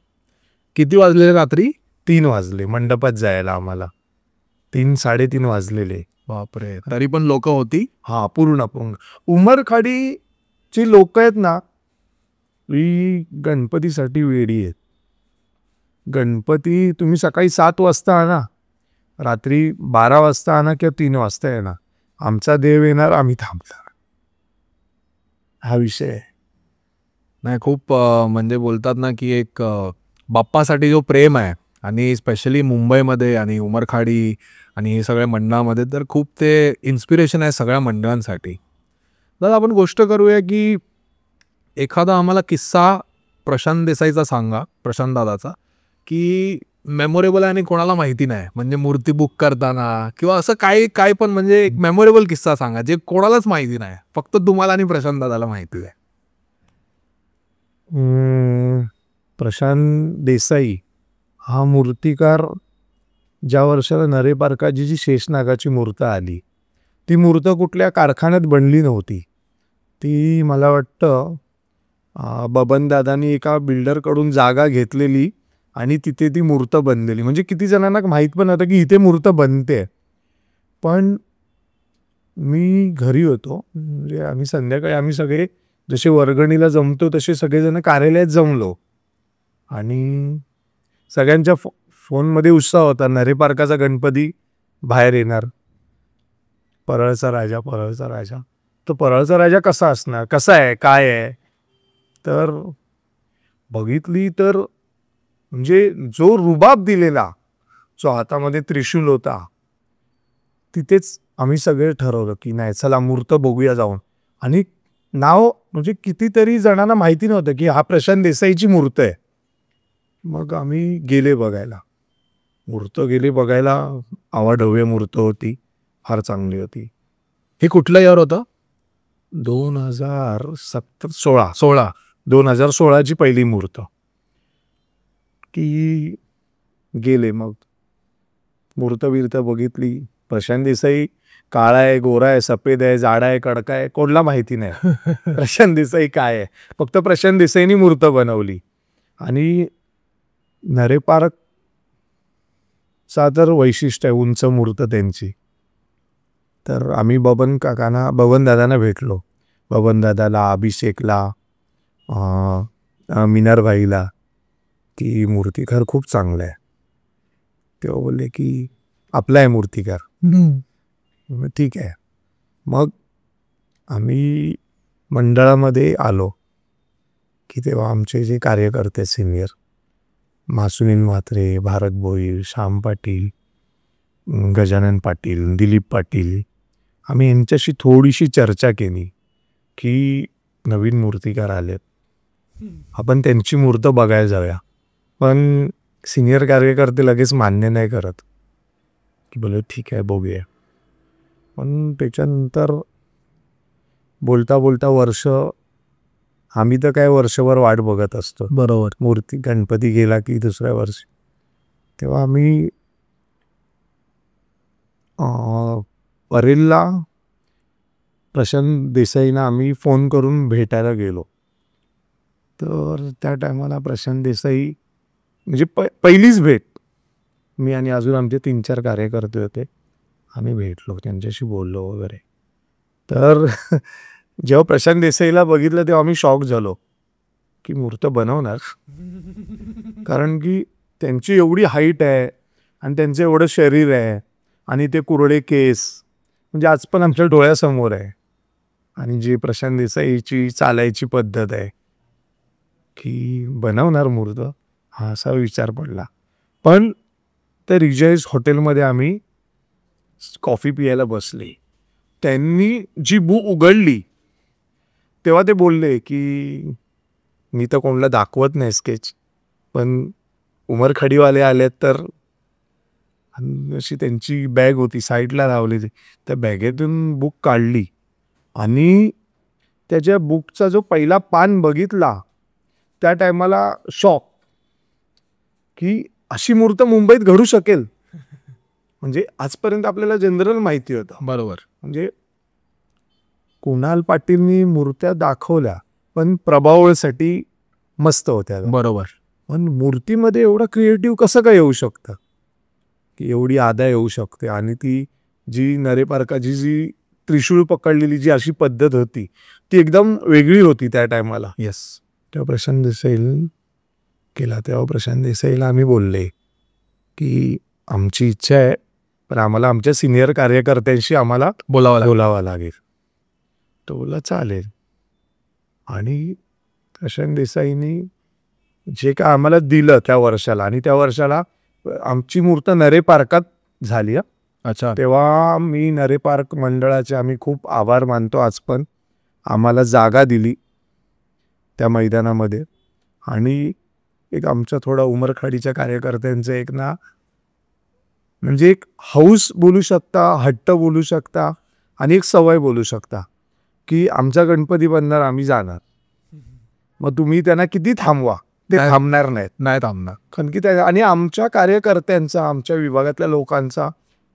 [SPEAKER 2] किती वाजले रात्री?
[SPEAKER 1] 3 वाजले मंडपात जायला आम्हाला. 3-3:30 वाजलेले.
[SPEAKER 2] बापरे, तरी पण लोक होती.
[SPEAKER 1] हा, पूर्ण पूर्ण उमरखाडीची लोक आहेत ना, ही गणपतीसाठी वेडी आहेत. गणपती तुम्ही सकाळी 7 वाजता आणा, रात्री 12 वाजता आणा किंवा 3 वाजता येणार, आमचा देव येणार, आम्ही थांबणार. हा विषय आहे.
[SPEAKER 2] नाही, खूप म्हणजे बोलतात ना की एक बाप्पासाठी जो प्रेम आहे, आणि स्पेशली मुंबईमध्ये आणि उमरखाडी आणि हे सगळ्या मंडळामध्ये, तर खूप ते इन्स्पिरेशन आहे सगळ्या मंडळांसाठी. दादा, आपण गोष्ट करूया की एखादा आम्हाला किस्सा प्रशांत देसाईचा सांगा, प्रशांत दादाचा, की मेमोरेबल आहे आणि कोणाला माहिती नाही, म्हणजे मूर्ती बुक करताना किंवा असं काय पण, म्हणजे एक मेमोरेबल किस्सा सांगा जे कोणालाच माहिती नाही, फक्त तुम्हाला आणि प्रशांत दादाला माहिती आहे.
[SPEAKER 1] प्रशांत देसाई हा मूर्तिकार ज्या वर्षाला नरे पारकाची जी शेषनागाची मूर्त आली, ती मूर्त कुठल्या कारखान्यात बनली नव्हती. ती मला वाटतं बबनदादांनी एका बिल्डरकडून जागा घेतलेली आणि तिथे ती मूर्त बनलेली. म्हणजे किती जणांना माहीत पण नव्हतं की इथे मूर्त बनते. पण मी घरी होतो, म्हणजे आम्ही संध्याकाळी आम्ही सगळे जसे वर्गणीला जमतो तसे सगळेजण कार्यालयात जमलो आणि सगळ्यांच्या फोनमध्ये उत्साह होता, नरे पारकाचा गणपती बाहेर येणार, परळचा राजा, परळचा राजा. तर परळचा राजा कसा असणार, कसा आहे, काय आहे, तर बघितली तर म्हणजे जो रुबाब दिलेला, जो हातामध्ये त्रिशूल होता, तिथेच आम्ही सगळे ठरवलं की नाही, चला मूर्त बघूया जाऊन. आणि नाव म्हणजे कितीतरी जणांना माहिती नव्हतं की हा प्रशांत देसाईची मूर्त आहे. मग आम्ही गेले बघायला, गेले बघायला. आवाढव्य मूर्त होती, फार चांगली होती.
[SPEAKER 2] हे कुठलं इयर होतं?
[SPEAKER 1] 2016 2016ची पहिली मूर्त. की गेले, मग मूर्त बघितली. प्रशांत देसाई काळा आहे, गोरा आहे, सफेद आहे, जाडा आहे, कडका आहे, कोणाला माहिती नाही प्रशांत देसाई काय आहे. फक्त प्रशांत देसाईनी मूर्त बनवली. आणि नरे पार्कचा तर वैशिष्ट्य आहे उंच मूर्त त्यांची. तर आम्ही बबन दादांना भेटलो, बबन दादाला, अभिषेकला, मिनारभाईला, की मूर्तिकार खूप चांगला आहे. तेव्हा बोलले की आपला आहे मूर्तिकार. ठीक आहे. मग आम्ही मंडळामध्ये आलो की तेव्हा आमचे जे कार्यकर्ते सिनियर, मासुनीन म्हात्रे, भारत भोईर, श्याम पाटील, गजानन पाटील, दिलीप पाटील, आम्ही यांच्याशी थोडीशी चर्चा केली की नवीन मूर्तिकार आलेत, आपण त्यांची मूर्त बघायला जाऊया. पण सिनियर कार्यकर्ते लगेच मान्य नाही करत, की बोले ठीक आहे बघूया. पण त्याच्यानंतर बोलता बोलता वर्ष, आम्ही तर काय वर्षभर वाट बघत असतो,
[SPEAKER 2] बरोबर,
[SPEAKER 1] मूर्ती गणपती गेला की दुसऱ्या वर्षी. तेव्हा आम्ही परेलला प्रशांत देसाईंना आम्ही फोन करून भेटायला गेलो. तर त्या टायमाला प्रशांत देसाई म्हणजे पहिलीच भेट, मी आणि अजून आमचे 3-4 कार्यकर्ते होते, आम्ही भेटलो, त्यांच्याशी बोललो वगैरे. तर जेव्हा प्रशांत देसाईला बघितलं तेव्हा आम्ही शॉक झालो की मूर्त बनवणार, कारण की त्यांची एवढी हाईट आहे आणि त्यांचं एवढं शरीर आहे आणि ते कुरळे केस, म्हणजे आज पण आमच्या डोळ्यासमोर आहे. आणि जी प्रशांत देसाईची चालायची पद्धत आहे, की बनवणार मूर्त, हा असा विचार पडला. पण त्या रिजॉईस हॉटेलमध्ये आम्ही कॉफी पियायला बसले. त्यांनी जी बुक उघडली तेव्हा ते बोलले की मी तर कोणाला दाखवत नाही स्केच, पण उमरखडीवाले आलेत तर. अशी त्यांची बॅग होती, साईडला लावली, त्या बॅगेतून बुक काढली आणि त्याच्या बुकचा जो पहिला पान बघितला त्या टायमाला शॉक, की अशी मूर्त मुंबईत घडू शकेल. म्हणजे आजपर्यंत आपल्याला जनरल माहिती होतं,
[SPEAKER 2] बरोबर,
[SPEAKER 1] म्हणजे कुणाल पाटीलनी मूर्त्या दाखवल्या पण प्रभावळसाठी मस्त होत्या,
[SPEAKER 2] बरोबर.
[SPEAKER 1] पण मूर्तीमध्ये एवढं क्रिएटिव्ह कसं काय येऊ शकतं, की एवढी आदा येऊ शकते. आणि ती जी नरेपारकाची जी त्रिशूळ पकडलेली जी अशी पद्धत होती ती एकदम वेगळी होती त्या टायमाला.
[SPEAKER 2] येस.
[SPEAKER 1] तेव्हा प्रशांत देसाई केला. तेव्हा प्रशांत देसाईला आम्ही बोलले की आमची इच्छा आहे, पण आम्हाला आमच्या सिनियर कार्यकर्त्यांशी आम्हाला बोलावं लागेल. तो बोलला चालेल. आणि प्रशांत देसाईंनी जे काय आम्हाला दिलं त्या वर्षाला, आणि त्या वर्षाला आमची मूर्त नरे पार्कात झाली.
[SPEAKER 2] अच्छा.
[SPEAKER 1] तेव्हा मी नरे पार्क मंडळाचे आम्ही खूप आभार मानतो आज पण. आम्हाला जागा दिली त्या मैदानामध्ये. आणि एक आमच्या थोडा उमरखाडीच्या कार्यकर्त्यांचं एक ना, म्हणजे एक हौस बोलू शकता, हट्ट बोलू शकता, आणि एक सवय बोलू शकता की आमचा गणपती बनणार, आम्ही जाणार. मग तुम्ही त्यांना किती थांबवा, ते थांबणार नाही थांबणार. कारण की त्या, आणि आमच्या कार्यकर्त्यांचा, आमच्या विभागातल्या लोकांचा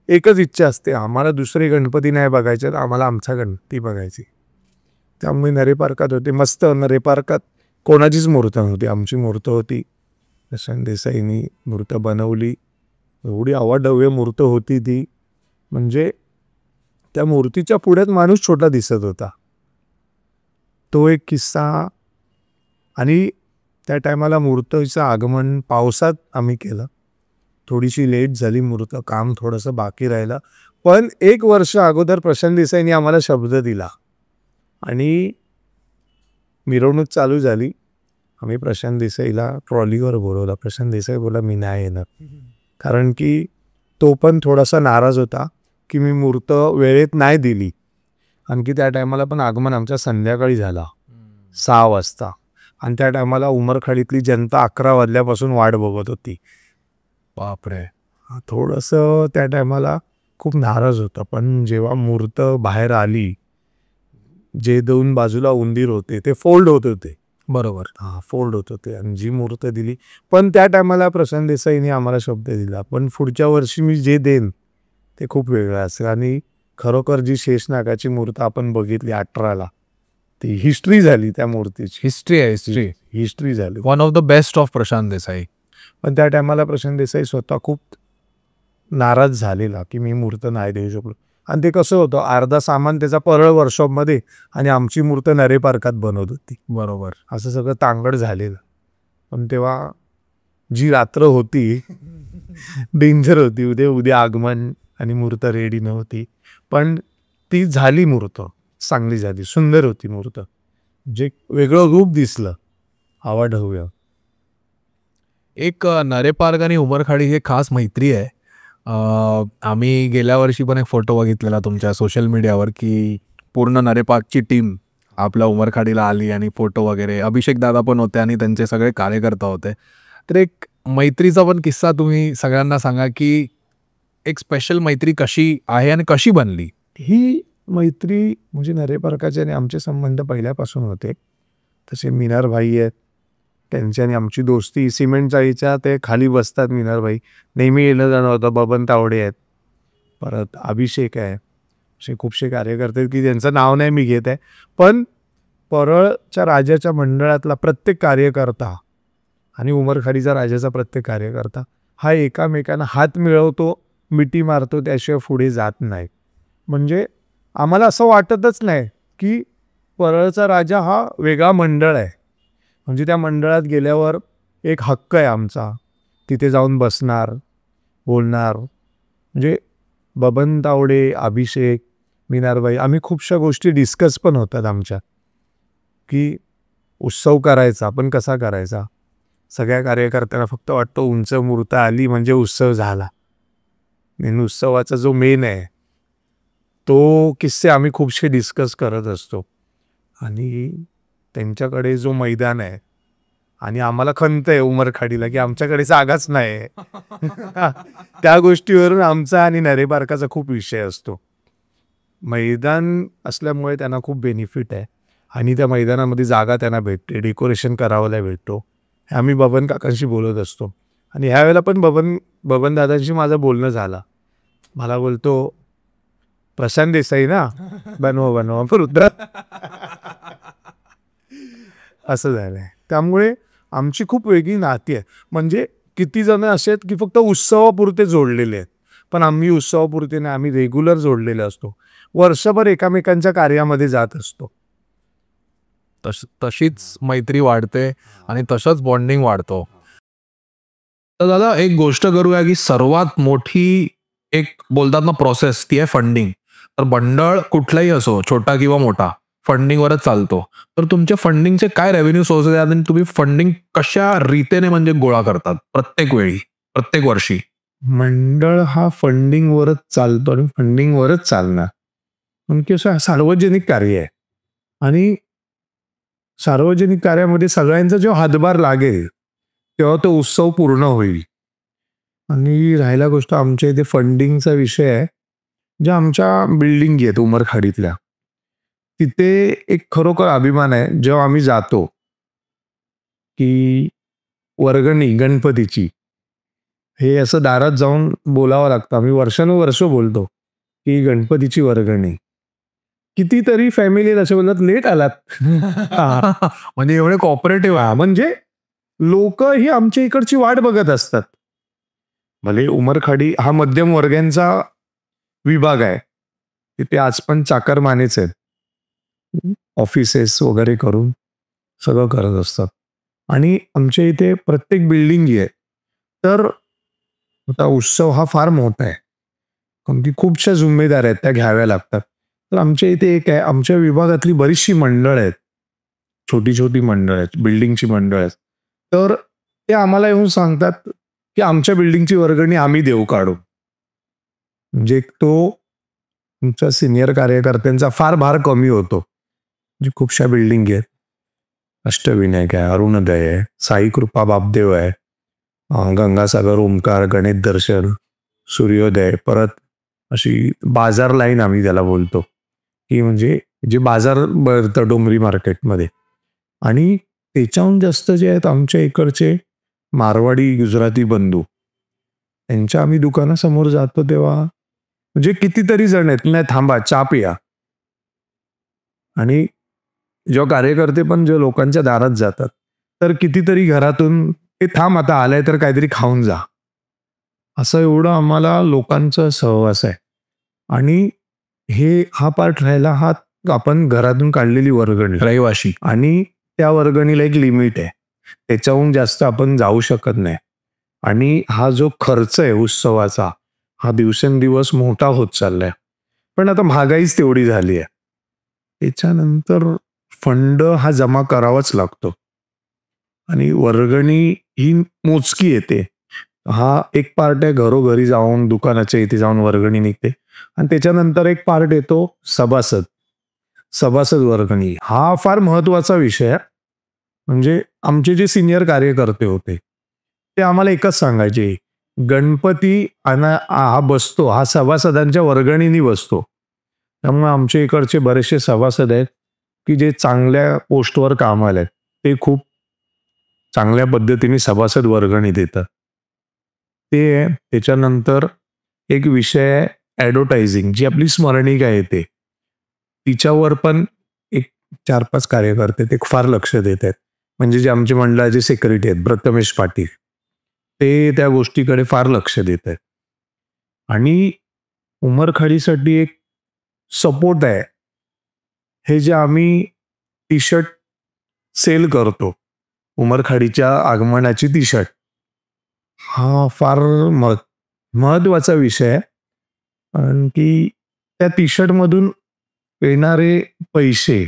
[SPEAKER 1] एकच इच्छा असते, आम्हाला दुसरे गणपती नाही बघायचे, आम्हाला आमचा गणपती बघायची. त्यामुळे नरे पार्कात होते. मस्त नरे पार्कात कोणाचीच मूर्त नव्हती, आमची मूर्त होती. प्रशांत देसाईंनी मूर्त बनवली. एवढी अवाढव्य मूर्त होती ती, म्हणजे त्या मूर्तीच्या पुढ्यात माणूस छोटा दिसत होता. तो एक किस्सा. आणि त्या टायमाला मूर्तीचं आगमन पावसात आम्ही केलं. थोडीशी लेट झाली मूर्त, काम थोडंसं बाकी राहिलं. पण 1 वर्ष अगोदर प्रशांत देसाईंनी आम्हाला शब्द दिला. आणि मिरवणूक चालू झाली. आम्ही प्रशांत देसाईला ट्रॉलीवर बोलवला. प्रशांत देसाई बोला मी नाही येणार, कारण की तो पण थोडासा नाराज होता की मी मूर्त वेळेत नाही दिली. आणखी त्या टायमाला पण आगमन आमच्या संध्याकाळी झाला 6 वाजता. आणि त्या टायमाला उमरखाडीतली जनता 11 वाजल्यापासून वाट बघत होती.
[SPEAKER 2] बापरे.
[SPEAKER 1] थोडंसं त्या टायमाला खूप नाराज होता. पण जेव्हा मूर्त बाहेर आली, जे 2 बाजूला उंदीर होते ते फोल्ड होत होते.
[SPEAKER 2] बरोबर.
[SPEAKER 1] फोल्ड होत होते. आणि जी मूर्त दिली, पण त्या टायमाला प्रशांत देसाईंनी आम्हाला शब्द दिला, पण पुढच्या वर्षी मी जे देईन ते खूप वेगळं असेल. आणि खरोखर जी शेषनागाची मूर्त आपण बघितली 18ला, ती हिस्ट्री झाली त्या मूर्तीची. हिस्ट्री झाली.
[SPEAKER 2] One of the best of Prashant Desai.
[SPEAKER 1] पण त्या टायमाला प्रशांत देसाई स्वतः खूप नाराज झालेला की मी मूर्त नाही देऊ शकलो. आणि ते कसं होतं, अर्धा सामान त्याचा परळ वर्कशॉपमध्ये, आणि आमची मूर्त नरे पार्कात बनवत होती.
[SPEAKER 2] बरोबर.
[SPEAKER 1] असं सगळं तांगड झालेलं. पण तेव्हा जी रात्र होती डेंजर होती. उद्या आगमन, आणि मूर्त रेडी नव्हती, पण ती झाली. मूर्त चांगली झाली, सुंदर होती मूर्त. जे वेगळं रूप दिसलं, आवाढव्य.
[SPEAKER 2] एक नरे पार्क आणि उमरखाडी ही खास मैत्री आहे. आम्ही गेल्या वर्षी पण एक फोटो बघितलेला तुमच्या सोशल मीडियावर की पूर्ण नरे पार्कची टीम आपल्या उमरखाडीला आली आणि फोटो वगैरे. अभिषेक दादा पण होते आणि त्यांचे सगळे कार्यकर्ता होते. तर एक मैत्रीचा पण किस्सा तुम्ही सगळ्यांना सांगा की एक स्पेशल मैत्री कशी आहे आणि कशी बनली.
[SPEAKER 1] ही मैत्री म्हणजे नरे पार्काचे आणि आमचे संबंध पहिल्यापासून होते. तसे मिनार भाई आहेत, त्यांची आणि आमची दोस्ती सिमेंट चाळीच्या ते खाली बसतात. मिनार भाई नेहमी येणं जाणं होतं. बबन तावडे आहेत, परत अभिषेक आहे, असे खूपसे कार्यकर्ते आहेत की त्यांचं नाव नाही मी घेत आहे. पण परळच्या राजाच्या मंडळातला प्रत्येक कार्यकर्ता आणि उमरखाडीचा राजाचा प्रत्येक कार्यकर्ता हा एकामेकांना हात मिळवतो, मिठी मारतो, त्याशिवाय पुढे जात नाही. म्हणजे आम्हाला असं वाटतच नाही की परळचा राजा हा वेगळा मंडळ आहे. म्हणजे त्या मंडळात गेल्यावर एक हक्क आहे आमचा, तिथे जाऊन बसणार, बोलणार. म्हणजे बबन तावडे, अभिषेक, मिनारबाई, आम्ही खूपशा गोष्टी डिस्कस पण होतात आमच्या की उत्सव करायचा पण कसा करायचा. सगळ्या कार्यकर्त्यांना फक्त वाटतं उंच मूर्त आली म्हणजे उत्सव झाला. मेन उत्सवाचा जो मेन आहे तो किस्से आम्ही खूपशे डिस्कस करत असतो. आणि त्यांच्याकडे जो मैदान आहे, आणि आम्हाला खंत आहे उमरखाडीला की आमच्याकडे जागाच नाही त्या गोष्टीवरून आमचा आणि नरे पार्काचा खूप विषय असतो. मैदान असल्यामुळे त्यांना खूप बेनिफिट आहे, आणि त्या मैदानामध्ये जागा त्यांना भेटते, डेकोरेशन करावयाला भेटतो. हे आम्ही बबन काकांशी बोलत असतो. आणि ह्यावेळेला पण बबन दादांशी माझं बोलणं झालं. मला बोलतो प्रशांत देसाई ना, बनवा रुद्र असं झालंय. त्यामुळे आमची खूप वेगळी नाती आहे. म्हणजे किती जण असे आहेत की फक्त उत्सवापुरते जोडलेले आहेत, पण आम्ही उत्सवापुरतीने आम्ही रेग्युलर जोडलेले असतो. वर्षभर एकमेकांच्या कार्यामध्ये जात असतो.
[SPEAKER 2] तशीच मैत्री वाढते आणि तसंच बॉन्डिंग वाढतो. तर दादा एक गोष्ट करूया की सर्वात मोठी एक बोलतात ना प्रोसेस ती आहे फंडिंग. तर मंडळ कुठलाही असो छोटा किंवा मोठा फंडिंगवरच चालतो. तर तुमच्या फंडिंगचे काय रेव्हेन्यू सोर्सेस आहेत आणि तुम्ही फंडिंग कशा रीतीने म्हणजे गोळा करतात प्रत्येक वेळी प्रत्येक वर्षी?
[SPEAKER 1] मंडळ हा फंडिंगवरच चालतो आणि फंडिंगवरच चालणार. कारण की असं सार्वजनिक कार्य आहे आणि सार्वजनिक कार्यामध्ये सगळ्यांचा जेव्हा हातभार लागेल तेव्हा तो उत्सव पूर्ण होईल. आणि राहिला गोष्ट आमच्या इथे फंडिंगचा विषय आहे. ज्या आमच्या बिल्डिंग आहेत उमरखाडीतल्या, तिथे एक खरोखर अभिमान आहे जेव्हा आम्ही जातो की वर्गणी गणपतीची हे असं दारात जाऊन बोलावं लागतं. आम्ही वर्षानुवर्ष बोलतो की गणपतीची वर्गणी. कितीतरी फॅमिली असे बोलतात लेट आलात.
[SPEAKER 2] म्हणजे एवढे कॉपरेटिव्ह आहे.
[SPEAKER 1] म्हणजे लोक ही आमच्या इकडची वाट बघत असतात. भले उमरखाडी हा मध्यम वर्गांचा विभाग आहे, तिथे आज पण चाकरमानेच आहेत. ऑफिसेस वगैरे करून सगळं करत असतात. आणि आमच्या इथे प्रत्येक बिल्डिंग आहे. तर आता उत्सव हा फार मोठा आहे. कारण की खूपशा जिम्मेदाऱ्या आहेत त्या घ्याव्या लागतात. तर आमच्या इथे एक आहे, आमच्या विभागातली बरीचशी मंडळ आहेत, छोटी छोटी मंडळ आहेत, बिल्डिंगची मंडळ आहेत. तर ते आम्हाला येऊन सांगतात की आमच्या बिल्डिंगची वर्गणी आम्ही देऊ काढू. म्हणजे तो तुमच्या सिनियर कार्यकर्त्यांचा फार भार कमी होतो. म्हणजे खूपशा बिल्डिंग आहेत, अष्टविनायक आहे, अरुणोदय आहे, साई कृपा बापदेव आहे, गंगासागर ओमकार, गणेश दर्शन, सूर्योदय, परत अशी बाजार लाईन आम्ही त्याला बोलतो की म्हणजे जे बाजार भरतं डोंगरी मार्केटमध्ये. आणि त्याच्याहून जास्त जे आहेत आमच्या इकडचे मारवाडी गुजराती बंधू, त्यांच्या आम्ही दुकानासमोर जातो तेव्हा म्हणजे कितीतरी जण आहेत, नाही थांबा चहा पिया. आणि जेव्हा कार्यकर्ते पण जे लोकांच्या दारात जातात तर कितीतरी घरातून ते थांब आता आलाय तर काहीतरी खाऊन जा, असं एवढं आम्हाला लोकांचा सहवास आहे. आणि हा पार्ट राहिला हा आपण घरातून काढलेली वर्गणी
[SPEAKER 2] रहिवाशी.
[SPEAKER 1] आणि त्या वर्गणीला एक लिमिट आहे, त्याच्याहून जास्त आपण जाऊ शकत नाही. आणि हा जो खर्च आहे उत्सवाचा हा दिवसेंदिवस मोठा होत चाललाय. पण आता महागाईच तेवढी झाली आहे. त्याच्यानंतर फंड हा जमा करावाच लागतो आणि वर्गणी ही मोजकी येते. हा एक पार्ट आहे घरोघरी जाऊन दुकानाच्या इथे जाऊन वर्गणी निघते. आणि त्याच्यानंतर एक पार्ट येतो सभासद वर्गणी. हा फार महत्वाचा विषय आहे. म्हणजे आमचे जे सिनियर कार्यकर्ते होते ते आम्हाला एकच सांगायचे, गणपती हा बसतो हा सभासदांच्या वर्गणीने बसतो. त्यामुळे आमच्या इकडचे बरेचसे सभासद आहेत की जे चांगल्या पोस्टवर कामाला आहेत, ते खूप चांगल्या पद्धतीने सभासद वर्गणी देतात. ते आहे. त्याच्यानंतर एक विषय आहे ॲडव्हर्टायझिंग, जी आपली स्मरणिका येते तिच्यावर पण एक 4-5 कार्यकर्ते ते फार लक्ष देत आहेत. म्हणजे जे आमचे मंडळाचे सेक्रेटरी आहेत प्रथमेश पाटील, ते त्या गोष्टीकडे फार लक्ष देत आहेत. आणि उमरखाडीसाठी एक सपोर्ट आहे, हे जे आम्ही टी शर्ट सेल करतो, उमरखाडीच्या आगमनाची टी शर्ट, हा फार महत्वाचा विषय आहे. कारण की त्या टी शर्टमधून येणारे पैसे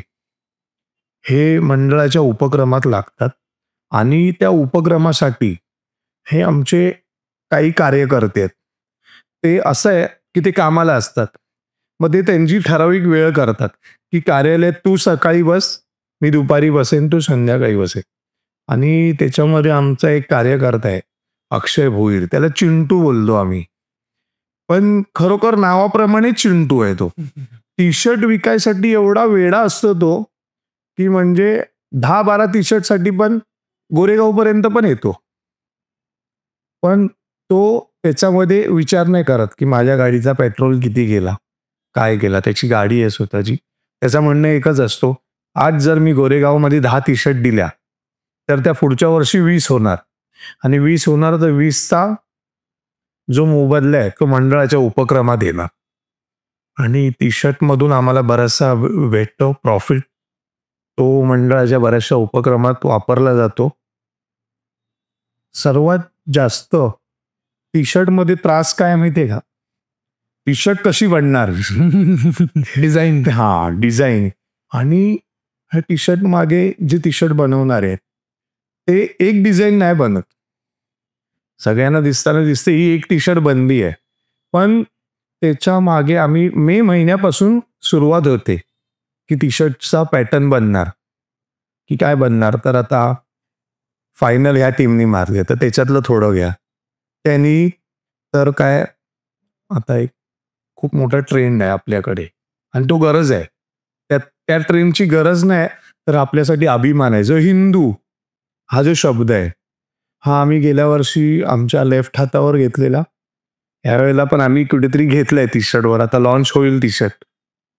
[SPEAKER 1] हे मंडळाच्या उपक्रमात लागतात आणि त्या उपक्रमासाठी हे आमचे काही कार्यकर्ते आहेत, ते असं आहे की ते कामाला असतात. मग ते त्यांची ठराविक वेळ करतात की कार्यालयात तू सकाळी बस, मी दुपारी बसेन, तू संध्याकाळी बसेन. आणि त्याच्यामध्ये आमचा एक कार्यकर्ता आहे अक्षय भोईर, त्याला चिंटू बोलतो आम्ही, पण खरोखर नावाप्रमाणे चिंटू आहे तो. टी शर्ट विकायसाठी एवढा वेडा असतो तो की म्हणजे 10-12 टी शर्टसाठी पण गोरेगावपर्यंत पण येतो. पण तो त्याच्यामध्ये विचार नाही करत की माझ्या गाडीचा पेट्रोल किती गेला, काय गेला. त्याची गाडी आहे स्वतःची. त्याचं म्हणणं एकच असतो, आज जर मी गोरेगावमध्ये 10 टी शर्ट दिल्या तर त्या पुढच्या वर्षी 20 होणार आणि 20 होणार तर 20चा जो मोबदला आहे तो मंडळाच्या उपक्रमात येणार आणि टी शर्टमधून आम्हाला बराचसा भेटतो प्रॉफिट. तो मंडळाच्या बऱ्याचशा उपक्रमात वापरला जातो. सर्वात जास्त टी शर्टमध्ये त्रास काय माहिती आहे का? टी शर्ट कशी बनणार
[SPEAKER 2] डिझाईन.
[SPEAKER 1] डिझाईन. आणि ह्या टी शर्ट मागे जे टी शर्ट बनवणार आहेत ते एक डिझाईन नाही बनत. सगळ्यांना दिसताना दिसते ही एक टी शर्ट बनली आहे, पण त्याच्या मागे आम्ही मे महिन्यापासून सुरुवात होते की टी शर्टचा पॅटर्न बनणार की काय बनणार. तर आता फायनल ह्या टीमनी मारले तर त्याच्यातलं थोडं घ्या. त्यांनी तर काय आता एक खूप मोठा ट्रेंड आहे आपल्याकडे आणि तो गरज आहे. त्या ट्रेंडची गरज नाही तर आपल्यासाठी अभिमान आहे. जो हिंदू हा जो शब्द आहे हा आम्ही गेल्या वर्षी आमच्या लेफ्ट हातावर घेतलेला. यावेळेला पण आम्ही कुठेतरी घेतलंय टी शर्टवर. आता लॉन्च होईल टी शर्ट,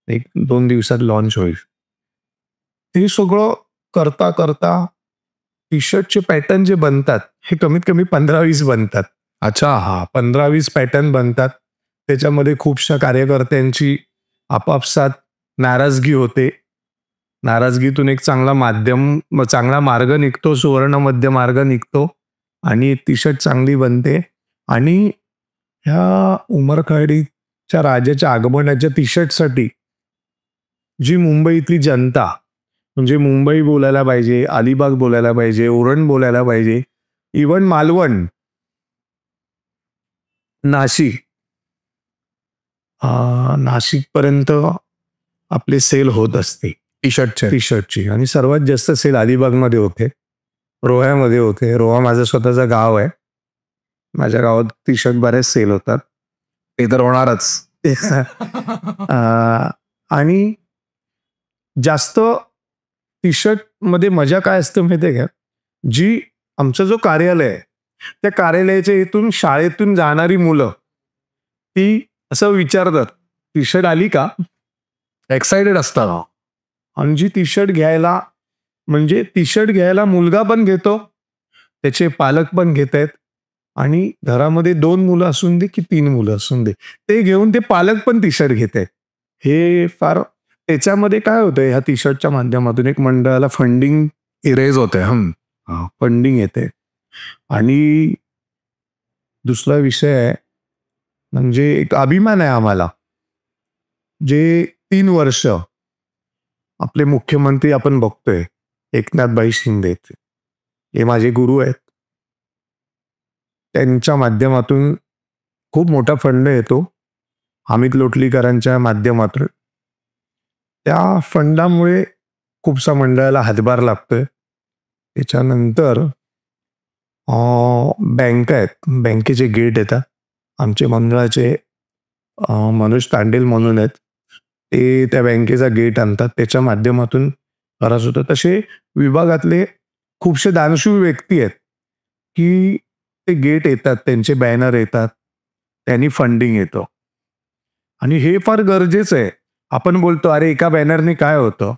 [SPEAKER 1] 1-2 दिवसात लॉन्च होईल. ते सगळं करता करता टी शर्टचे पॅटर्न जे बनतात हे कमीत कमी 15-20 बनतात.
[SPEAKER 2] अच्छा.
[SPEAKER 1] 15-20 पॅटर्न बनतात. त्याच्यामध्ये खूपशा कार्यकर्त्यांची आपापसात नाराजगी होते. नाराजगीतून एक चांगला मार्ग निघतो, सुवर्ण मध्य मार्ग निघतो आणि टी शर्ट चांगली बनते. आणि ह्या उमरखाडीच्या राजाच्या आगमनाच्या टी शर्टसाठी जी मुंबईतली जनता, म्हणजे मुंबई बोलायला पाहिजे, अलिबाग बोलायला पाहिजे, उरण बोलायला पाहिजे, इवन मालवण, नाशिकपर्यंत आपले सेल होत असते टी शर्टची. आणि सर्वात जास्त सेल अलिबागमध्ये होते, रोह्यामध्ये होते. रोहा माझं स्वतःचं गाव आहे. माझ्या गावात टी शर्ट बरेच सेल होतात.
[SPEAKER 2] ते तर होणारच.
[SPEAKER 1] आणि जास्त टी शर्टमध्ये मजा काय असते माहिती आहे का? जी आमचं जो कार्यालय आहे त्या कार्यालयाच्या इथून शाळेतून जाणारी मुलं ती असं विचारतात टी शर्ट आली का,
[SPEAKER 2] एक्साइटेड असतात.
[SPEAKER 1] आणि जी टी शर्ट घ्यायला, म्हणजे टी शर्ट घ्यायला मुलगा पण घेतो, त्याचे पालक पण घेत आहेत. आणि घरामध्ये 2 मुलं असून दे की 3 मुलं असून दे, ते घेऊन ते पालक पण टी शर्ट घेत आहेत. हे फार त्याच्यामध्ये काय होतं, ह्या टी शर्टच्या माध्यमातून एक मंडळाला फंडिंग
[SPEAKER 2] इरेज होते.
[SPEAKER 1] फंडिंग येते. आणि दुसरा विषय आहे म्हणजे एक अभिमान आहे आम्हाला. जे 3 वर्ष आपले मुख्यमंत्री आपण बघतोय, एकनाथभाई शिंदे, हे माझे गुरु आहेत. त्यांच्या माध्यमातून खूप मोठा फंड येतो, अमित लोटलीकरांच्या माध्यमातून. त्या फंडामुळे खूपसा मंडळाला हातभार लागतोय. त्याच्यानंतर बँक आहेत, बँकेचे गेट येतात. आमचे मंडळाचे मनोज तांडेल म्हणून आहेत, ते त्या बँकेचा गेट आणतात, त्याच्या माध्यमातून बराच होतं. तसे विभागातले खूपसे दानशूर व्यक्ती आहेत की ते गेट येतात, त्यांचे बॅनर येतात, त्यांनी फंडिंग येतं. आणि हे फार गरजेचं आहे. आपण बोलतो अरे एका बॅनरने काय होतं,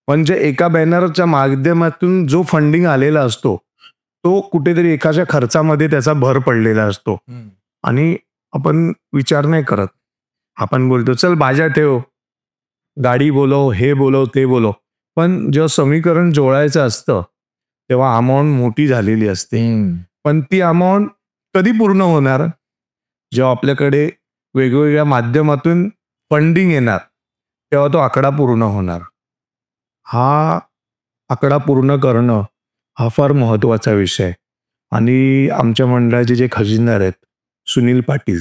[SPEAKER 1] पण जे एका बॅनरच्या माध्यमातून जो फंडिंग आलेला असतो तो कुठेतरी एखाद्या खर्चामध्ये त्याचा भर पडलेला असतो. आणि आपण विचार नाही करत. आपण बोलतो चल भाज्या ठेव, गाडी बोलव, हे बोलव, ते बोलव. पण जेव्हा समीकरण जोडायचं असतं तेव्हा अमाऊंट मोठी झालेली असते. पण ती अमाऊंट कधी पूर्ण होणार, जेव्हा आपल्याकडे वेगवेगळ्या माध्यमातून फंडिंग येणार तेव्हा तो आकडा पूर्ण होणार. हा आकडा पूर्ण करणं हा फार महत्त्वाचा विषय आहे. आणि आमच्या मंडळाचे जे खजिनदार आहेत सुनील पाटील,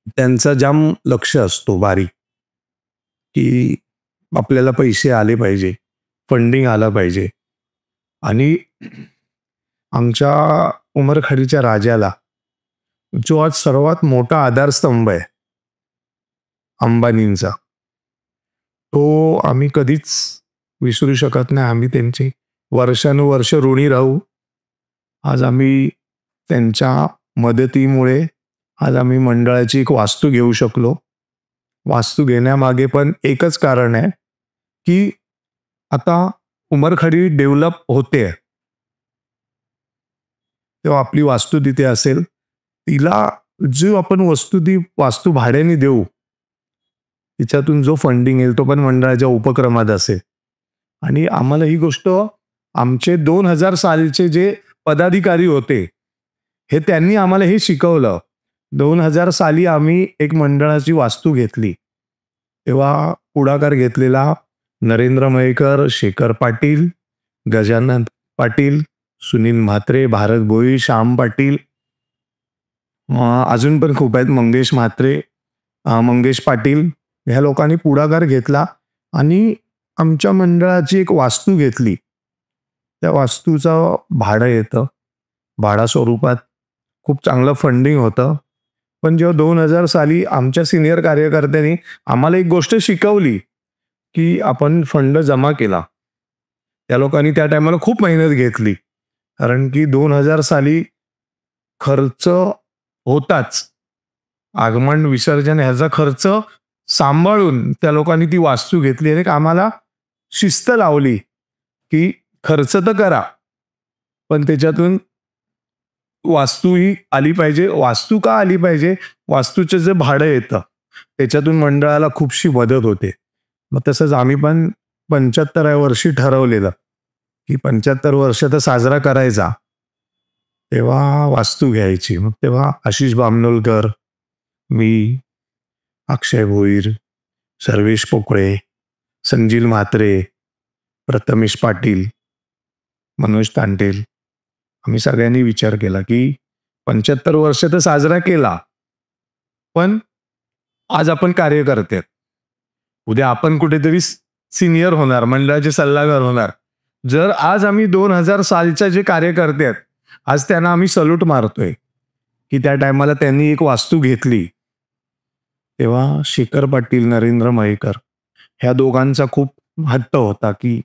[SPEAKER 1] त्यांचा जाम लक्ष असतो बारीक की आपल्याला पैसे आले पाहिजे, फंडिंग आला पाहिजे. आणि आमच्या उमरखाडीच्या राजाला जो आज सर्वात मोठा आधारस्तंभ आहे अंबानींचा, तो आम्ही कधीच विसरू शकत नाही. आम्ही त्यांची वर्षानुवर्ष ऋणी राहू. आज आम्ही त्यांच्या मदतीमुळे आज आम्ही मंडळाची एक वास्तू घेऊ शकलो. वास्तू घेण्यामागे पण एकच कारण आहे की आता उमरखाडी डेव्हलप होते, तेव्हा आपली वास्तू तिथे असेल, तिला जो आपण वस्तू ती वास्तू भाड्याने देऊ, तिच्यातून जो फंडिंग येईल तो पण मंडळाच्या उपक्रमात असेल. आणि आम्हाला ही गोष्ट आमचे 2000 सालचे जे पदाधिकारी होते, हे त्यांनी आम्हाला हे शिकवलं. 2000 साली आम्ही एक मंडळाची वास्तू घेतली. तेव्हा पुढाकार घेतलेला नरेंद्र मयेकर, शेखर पाटील, गजानन पाटील, सुनील म्हात्रे, भारत भोई, श्याम पाटील, अजून पण खूप आहेत, मंगेश म्हात्रे, मंगेश पाटील, ह्या लोकांनी पुढाकार घेतला आणि आमच्या मंडळाची एक वास्तू घेतली. त्या वास्तूचं भाडं येतं, भाडा स्वरूपात खूप चांगलं फंडिंग होतं. पण जेव्हा 2000 साली आमच्या सिनियर कार्यकर्त्यांनी आम्हाला एक गोष्ट शिकवली की आपण फंड जमा केला, त्या लोकांनी त्या टायमाला खूप मेहनत घेतली. कारण की 2000 साली खर्च होताच, आगमन विसर्जन ह्याचा खर्च सांभाळून त्या लोकांनी ती वास्तू घेतली आणि आम्हाला शिस्त लावली की खर्च तर करा, पण त्याच्यातून वास्तू ही आली पाहिजे. वास्तू का आली पाहिजे? वास्तूचं जे भाडं येतं त्याच्यातून मंडळाला खूपशी मदत होते. मग तसंच आम्ही पण 75व्या वर्षी ठरवलेलं की 75 वर्ष तर साजरा करायचा, तेव्हा वास्तू घ्यायची. मग तेव्हा आशिष बामनोलकर, मी, अक्षय भोईर, सर्वेश पोकळे, संजील म्हात्रे, प्रथमेश पाटील, मनोज तांटेल, आम्ही सगळ्यांनी विचार केला की 75 वर्ष तर साजरा केला, पण आज आपण कार्यकर्ते आहेत, उद्या आपण कुठेतरी सिनियर होणार, मंडळाचे सल्लागार होणार. जर आज आम्ही 2000 सालच्या जे कार्यकर्ते आहेत, आज त्यांना आम्ही सल्यूट मारतोय की त्या टायमाला त्यांनी एक वास्तू घेतली. तेव्हा शेखर पाटील, नरेंद्र मयेकर ह्या दोघांचा खूप हट्ट होता की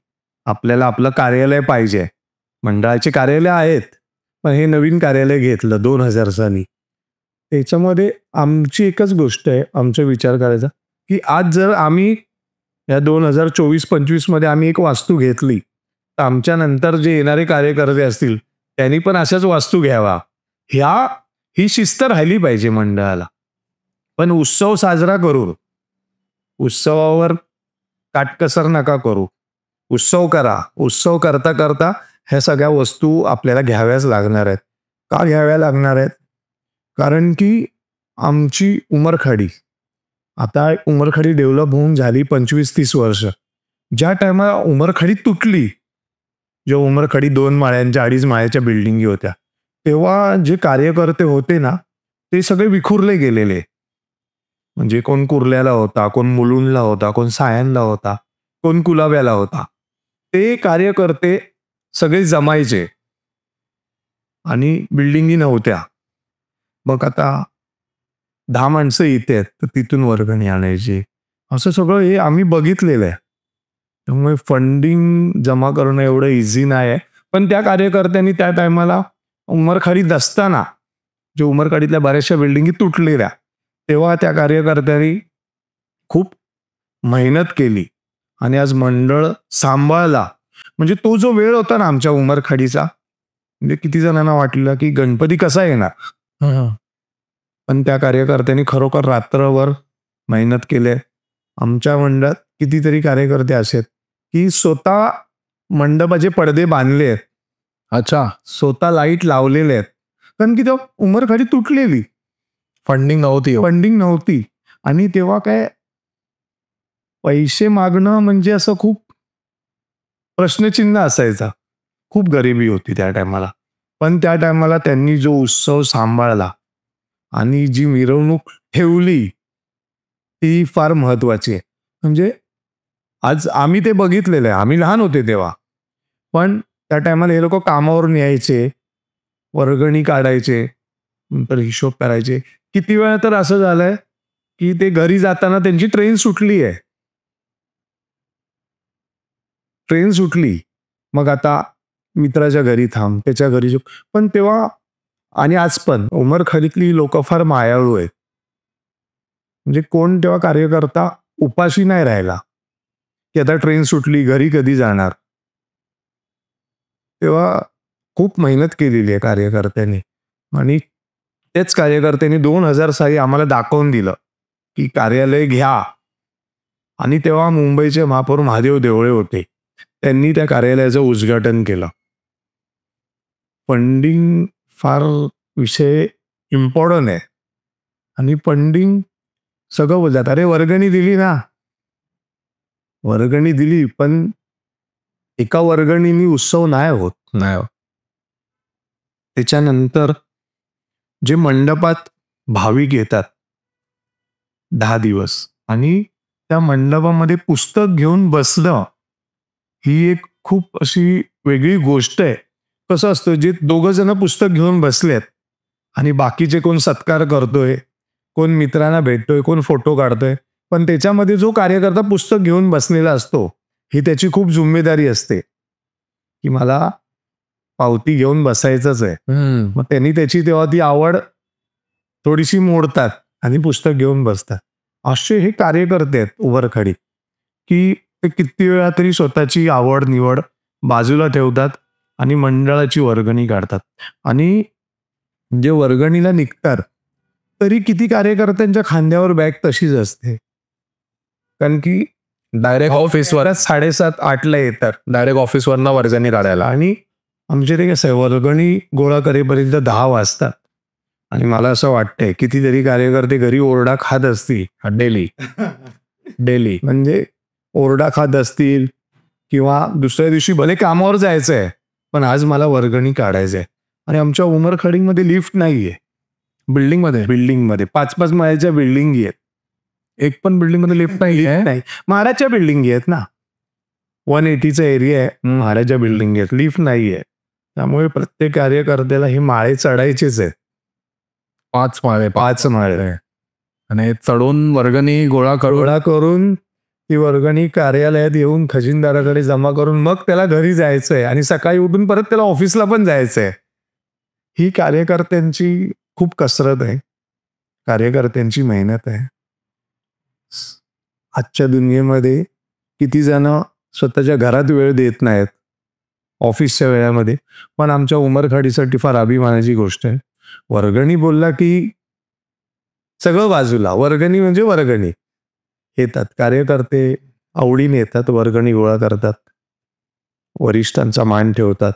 [SPEAKER 1] आपल्याला आपलं कार्यालय पाहिजे. मंडळाचे कार्यालय आहेत, पण हे नवीन कार्यालय घेतलं 2000 साली. त्याच्यामध्ये आमची एकच गोष्ट आहे, आमचा विचार करायचा की आज जर आम्ही या 2024-25 मध्ये आम्ही एक वास्तू घेतली, तर आमच्या नंतर जे येणारे कार्यकर्ते असतील त्यांनी पण अशाच वास्तू घ्यावा. ही शिस्त राहिली पाहिजे मंडळाला. पण उत्सव साजरा करू, उत्सवावर काटकसर नका करू. उत्सव करा. उत्सव करता करता ह्या सगळ्या वस्तू आपल्याला घ्याव्याच लागणार आहेत. का घ्याव्या लागणार आहेत? कारण की आमची उमरखाडी, आता उमरखाडी डेव्हलप होऊन झाली 25-30 वर्ष. ज्या टायमाला उमरखाडी तुटली, जेव्हा उमरखाडी 2 माळ्यांच्या 2.5 माळ्याच्या बिल्डिंगी होत्या, तेव्हा जे कार्यकर्ते होते ना, ते सगळे विखुरले गेलेले. म्हणजे कोण कुर्ल्याला होता, कोण मुलुंडला होता, कोण सायनला होता, कोण कुलाब्याला होता. ते कार्यकर्ते सगळे जमायचे आणि बिल्डिंगी नव्हत्या. मग आता 10 माणसं इथे आहेत, तर तिथून वर्गणी आणायची. असं सगळं हे आम्ही बघितलेलं आहे. त्यामुळे फंडिंग जमा करणं एवढं इझी नाही आहे. पण त्या कार्यकर्त्यांनी त्या टायमाला उमरखाडीत असताना, जे उमरखाडीतल्या बऱ्याचशा बिल्डिंगी तुटलेल्या, तेव्हा त्या कार्यकर्त्यांनी खूप मेहनत केली आणि आज मंडळ सांभाळला. म्हणजे तो जो वेळ होता ना आमच्या उमरखाडीचा, म्हणजे किती जणांना वाटलेलं की गणपती कसा येणार, पण त्या कार्यकर्त्यांनी खरोखर रात्रभर मेहनत केली. आमच्या मंडळात कितीतरी कार्यकर्ते असे आहेत की स्वतः मंडपाचे पडदे बांधले आहेत,
[SPEAKER 2] अच्छा,
[SPEAKER 1] स्वतः लाईट लावलेले आहेत. कारण की तेव्हा उमरखाडी तुटलेली,
[SPEAKER 2] फंडिंग
[SPEAKER 1] नव्हती. आणि तेव्हा काय पैसे मागणं म्हणजे असं खूप प्रश्नचिन्ह असायचा. खूप गरिबी होती त्या टायमाला. पण त्या टायमाला त्यांनी जो उत्सव सांभाळला आणि जी मिरवणूक ठेवली, ती फार महत्वाची आहे. म्हणजे आज आम्ही ते बघितलेलं आहे. आम्ही लहान होते तेव्हा, पण त्या टायमाला हे लोक कामावरून यायचे, वर्गणी काढायचे, नंतर हिशोब करायचे. किती वेळा तर असं झालंय की ते घरी जाताना त्यांची ट्रेन सुटली, मग आता मित्राच्या घरी थांब, त्याच्या घरी. पण तेव्हा आणि आज पण उमरखाडीतली लोक फार मायाळू आहेत. म्हणजे कोण तेव्हा कार्यकर्ता उपाशी नाही राहिला की आता ट्रेन सुटली, घरी कधी जाणार. तेव्हा खूप मेहनत केलेली आहे कार्यकर्त्यांनी आणि तेच कार्यकर्त्यांनी 2000 साली आम्हाला दाखवून दिलं की कार्यालय घ्या. आणि तेव्हा मुंबईचे महापौर महादेव देवळे होते. त्यांनी त्या कार्यालयाचं उद्घाटन केलं. फंडिंग फार विषय इम्पॉर्टंट आहे. आणि फंडिंग सगळं बोलतात, अरे वर्गणी दिली ना, वर्गणी दिली, पण एका वर्गणीने उत्सव नाही होत.
[SPEAKER 2] नाही.
[SPEAKER 1] त्याच्यानंतर जे मंडपात भाविक येतात 10 दिवस आणि त्या मंडपामध्ये पुस्तक घेऊन बसणं ही एक खूप अशी वेगळी गोष्ट आहे. कसं असतं, जे दोघं जण पुस्तक घेऊन बसलेत आणि बाकीचे कोण सत्कार करतोय, कोण मित्रांना भेटतोय, कोण फोटो काढतोय, पण त्याच्यामध्ये जो कार्यकर्ता पुस्तक घेऊन बसलेला असतो ही त्याची खूप जिम्मेदारी असते की मला पावती घेऊन बसायचंच आहे. मग त्यांनी त्याची तेव्हा ती आवड थोडीशी मोडतात आणि पुस्तक घेऊन बसतात. असे हे कार्यकर्ते आहेत उमरखाडी की ते किती वेळा तरी स्वतःची आवड निवड बाजूला ठेवतात आणि मंडळाची वर्गणी काढतात. आणि जे वर्गणीला निघतात तरी किती कार्यकर्त्यांच्या खांद्यावर बॅग तशीच असते, कारण की
[SPEAKER 2] डायरेक्ट ऑफिसवर
[SPEAKER 1] 7:30-8ला येतात
[SPEAKER 2] डायरेक्ट ऑफिसवरनं वर्गणी काढायला.
[SPEAKER 1] आणि आमचे ते कसं आहे, वर्गणी गोळा करेपर्यंत 10 वाजतात. आणि मला असं वाटतंय कितीतरी कार्यकर्ते घरी ओरडा खात असतील
[SPEAKER 2] डेली डेली.
[SPEAKER 1] म्हणजे ओरडा खात असतील किंवा दुसऱ्या दिवशी भले कामावर जायचं आहे पण आज मला वर्गणी काढायचं आहे. आणि आमच्या उमरखाडीमध्ये लिफ्ट नाही आहे. बिल्डिंगमध्ये 5-5 माळ्याच्या बिल्डिंगी आहेत.
[SPEAKER 2] एक पण बिल्डिंग मध्ये लिफ्ट नाही आहे.
[SPEAKER 1] नाही, महाराजच्या बिल्डिंगी आहेत ना, 180चा एरिया आहे, महाराजच्या बिल्डिंग आहेत, लिफ्ट नाही आहे. त्यामुळे प्रत्येक कार्यकर्त्याला हे माळे चढायचेच आहेत.
[SPEAKER 2] 5 माळे
[SPEAKER 1] 5 माळे
[SPEAKER 2] आणि चढून वर्गणी गोळा
[SPEAKER 1] करून ती वर्गणी कार्यालयात येऊन खजिनदाराकडे जमा करून मग त्याला घरी जायचंय आणि सकाळी उठून परत त्याला ऑफिसला पण जायचंय. ही कार्यकर्त्यांची खूप कसरत आहे, कार्यकर्त्यांची मेहनत आहे. आजच्या दुनियेमध्ये किती जण स्वतःच्या घरात वेळ देत नाहीत ऑफिसच्या वेळामध्ये, पण आमच्या उमरखाडीसाठी फार अभिमानाची गोष्ट आहे. वर्गणी बोलला की सगळं बाजूला, वर्गणी म्हणजे वर्गणी. येतात कार्यकर्ते, आवडीने येतात, वर्गणी गोळा करतात, वरिष्ठांचा मान ठेवतात.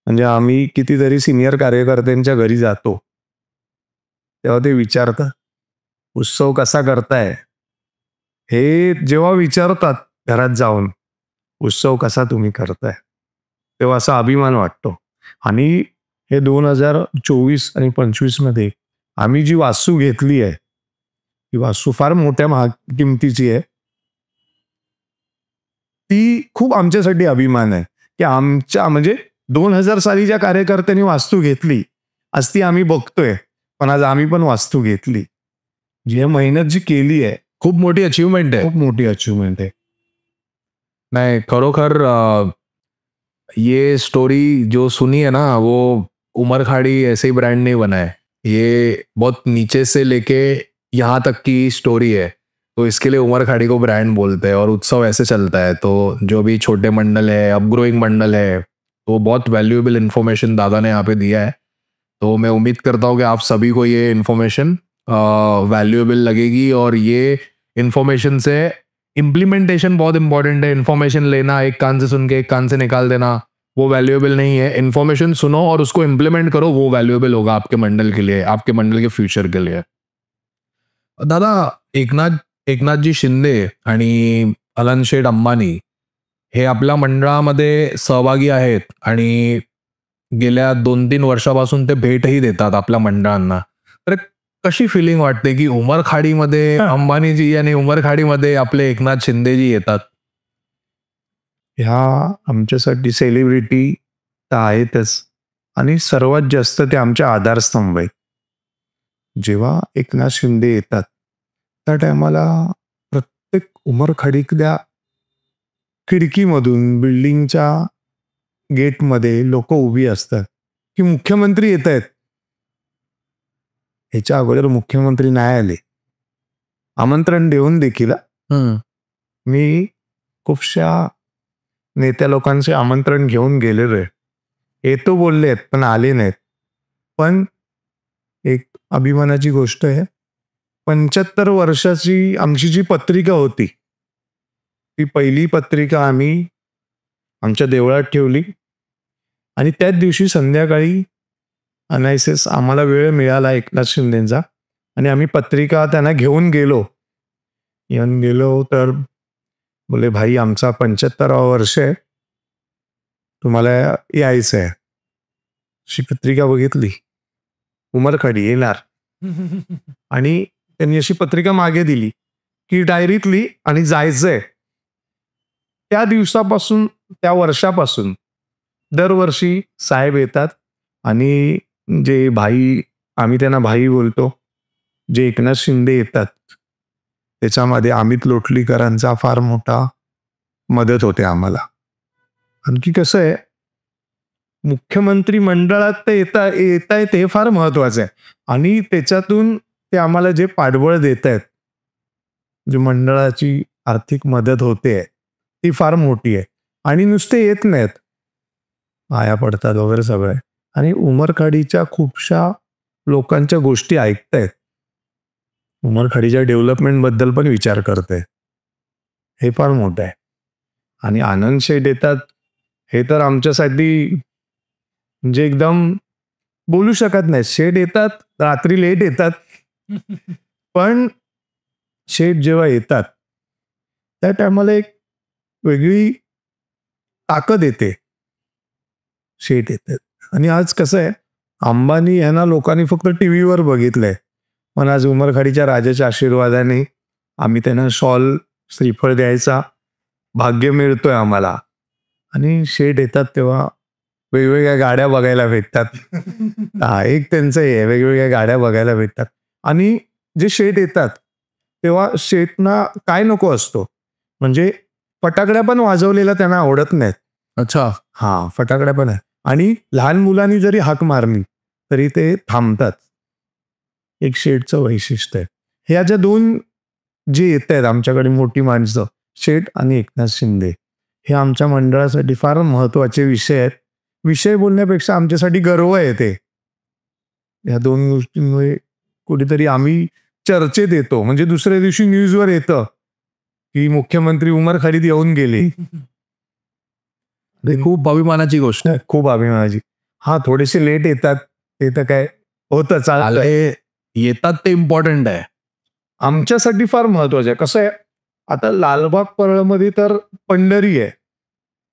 [SPEAKER 1] म्हणजे आम्ही कितीतरी सिनियर कार्यकर्त्यांच्या घरी जातो तेव्हा ते विचारतात उत्सव कसा करताय. हे जेव्हा विचारतात घरात जाऊन उत्सव कसा तुम्ही करताय तेव्हा असा अभिमान वाटतो. आणि हे 2024 आणि 25 मध्ये आम्ही जी वास्तू घेतली आहे ही वास्तू फार मोठ्या किमतीची आहे. ती खूप आमच्यासाठी अभिमान आहे की आमच्या म्हणजे 2000 साली ज्या कार्यकर्त्यांनी वास्तू घेतली आज ती आम्ही बघतोय, पण आज आम्ही पण वास्तू घेतली. जी मेहनत जी केली आहे
[SPEAKER 2] खूप मोठी अचीवमेंट आहे.
[SPEAKER 1] खूप मोठी अचीवमेंट आहे.
[SPEAKER 2] नहीं खरोखर ये स्टोरी जो सुनी है ना वो उमरखाड़ी ऐसे ही ब्रांड नहीं बना है. ये बहुत नीचे से लेके यहाँ तक की स्टोरी है, तो इसके लिए उमरखाड़ी को ब्रांड बोलते हैं और उत्सव ऐसे चलता है. तो जो भी छोटे मंडल है, अपग्रोइंग मंडल है, तो बहुत वैल्यूएबल इन्फॉर्मेशन दादा ने यहाँ पे दिया है. तो मैं उम्मीद करता हूँ कि आप सभी को ये इन्फॉर्मेशन वैल्यूएबल लगेगी और ये इन्फॉर्मेशन से इम्प्लीमेंटेशन बहुत इंपॉर्टेंट है. इन्फॉर्मेशन लेना एक कान से सुन के एक कान से निकाल देना वो वैल्यूएबल नहीं है. इन्फॉर्मेशन सुनो और उसको इम्प्लीमेंट करो, वो वैल्यूएबल होगा आपके मंडल के लिए, आपके मंडल के फ्यूचर के लिए. दादा, एकनाथजी शिंदे आणि अलन शेठ अंबानी हे आपल्या मंडळामध्ये सहभागी आहेत आणि गेल्या 2-3 वर्षापासून ते भेटही देतात आपल्या मंडळांना. तर कशी फिलिंग वाटते की उमरखाडीमध्ये अंबानीजी आणि उमरखाडीमध्ये आपले एकनाथ शिंदेजी येतात?
[SPEAKER 1] ह्या आमच्यासाठी सेलिब्रिटी तर आहेतच आणि सर्वात जास्त ते आमचे आधारस्तंभ आहेत. जेव्हा एकनाथ शिंदे येतात त्या टायमाला प्रत्येक उमरखाडीतल्या खिडकीमधून बिल्डिंगच्या गेटमध्ये लोक उभी असतात की मुख्यमंत्री येत आहेत. ह्याच्या अगोदर मुख्यमंत्री नाही आले, आमंत्रण देऊन देखील मी खूपशा नेत्या लोकांचे आमंत्रण घेऊन गेलेलो आहे. येतो बोललेत पण आले नाहीत. पण एक अभिमानाची गोष्ट आहे. 75 वर्षाची आमची जी पत्रिका होती, ती पहिली पत्रिका आम्ही आमच्या देवळात ठेवली आणि त्याच दिवशी संध्याकाळी अनायसेस आम्हाला वेळ मिळाला एकनाथ शिंदेचा आणि आम्ही पत्रिका त्यांना घेऊन गेलो तर बोले भाई आमचा 75वा वर्ष आहे, तुम्हाला यायचं आहे. अशी पत्रिका बघितली, उमरखाडी येणार. आणि त्यांनी अशी पत्रिका मागे दिली की डायरीतली आणि जायचंय. त्या दिवसापासून त्या वर्षापासून दरवर्षी साहेब येतात आणि जे भाई, आम्ही त्यांना भाई बोलतो, जे एकनाथ शिंदे येतात त्याच्यामध्ये अमित लोटलीकरांचा फार मोठा मदत होते आम्हाला. आणखी कसं आहे, मुख्यमंत्री मंडळात ते येत आहे ते फार महत्वाचं आहे आणि त्याच्यातून ते आम्हाला जे पाठबळ देत आहेत, जे मंडळाची आर्थिक मदत होते ती फार मोठी आहे. आणि नुसते येत नाहीत, आया पडतात वगैरे सगळे. आणि उमरखाडीच्या खूपशा लोकांच्या गोष्टी ऐकतायत, उमरखाडीच्या डेव्हलपमेंटबद्दल पण विचार करते, हे फार मोठं आहे. आणि आनंद शेठ येतात हे तर आमच्यासाठी म्हणजे एकदम बोलू शकत नाही. शेठ येतात, रात्री लेट येतात, पण शेठ जेव्हा येतात त्या टायमाला एक वेगळी ताकद येते. शेठ येतात. आणि आज कसं आहे, अंबानी यांना लोकांनी फक्त टीव्हीवर बघितलंय, पण आज उमरखाडीच्या राजाच्या आशीर्वादाने आम्ही त्यांना शॉल, श्रीफळ द्यायचा भाग्य मिळतोय आम्हाला. आणि शेठ येतात तेव्हा वेगवेगळ्या गाड्या बघायला भेटतात. एक त्यांचं हे वेगवेगळ्या गाड्या बघायला भेटतात. आणि जे शेठ येतात तेव्हा शेठना काय नको असतो, म्हणजे फटाकड्या पण वाजवलेल्या त्यांना आवडत नाहीत.
[SPEAKER 2] अच्छा.
[SPEAKER 1] हा, फटाकड्या पण आहे. आणि लहान मुलांनी जरी हाक मारली तरी ते थांबतात. एक शेठचं वैशिष्ट्य आहे. ह्या ज्या दोन जे येत आहेत आमच्याकडे मोठी माणसं, शेठ आणि एकनाथ शिंदे, हे आमच्या मंडळासाठी फार महत्वाचे विषय आहेत. विषय बोलण्यापेक्षा आमच्यासाठी गर्व येते. या दोन गोष्टींमुळे कुठेतरी आम्ही चर्चेत येतो. म्हणजे दुसऱ्या दिवशी न्यूजवर येतं की मुख्यमंत्री उमरखाडीत येऊन गेले.
[SPEAKER 2] खूप अभिमानाची गोष्ट आहे.
[SPEAKER 1] खूप अभिमानाची. हा, थोडेसे लेट येतात ते तर काय होतं, चालतं.
[SPEAKER 2] येतात ते इम्पॉर्टंट आहे,
[SPEAKER 1] आमच्यासाठी फार महत्वाचं आहे. कसं आहे, आता लालबाग परळमध्ये तर पंढरी आहे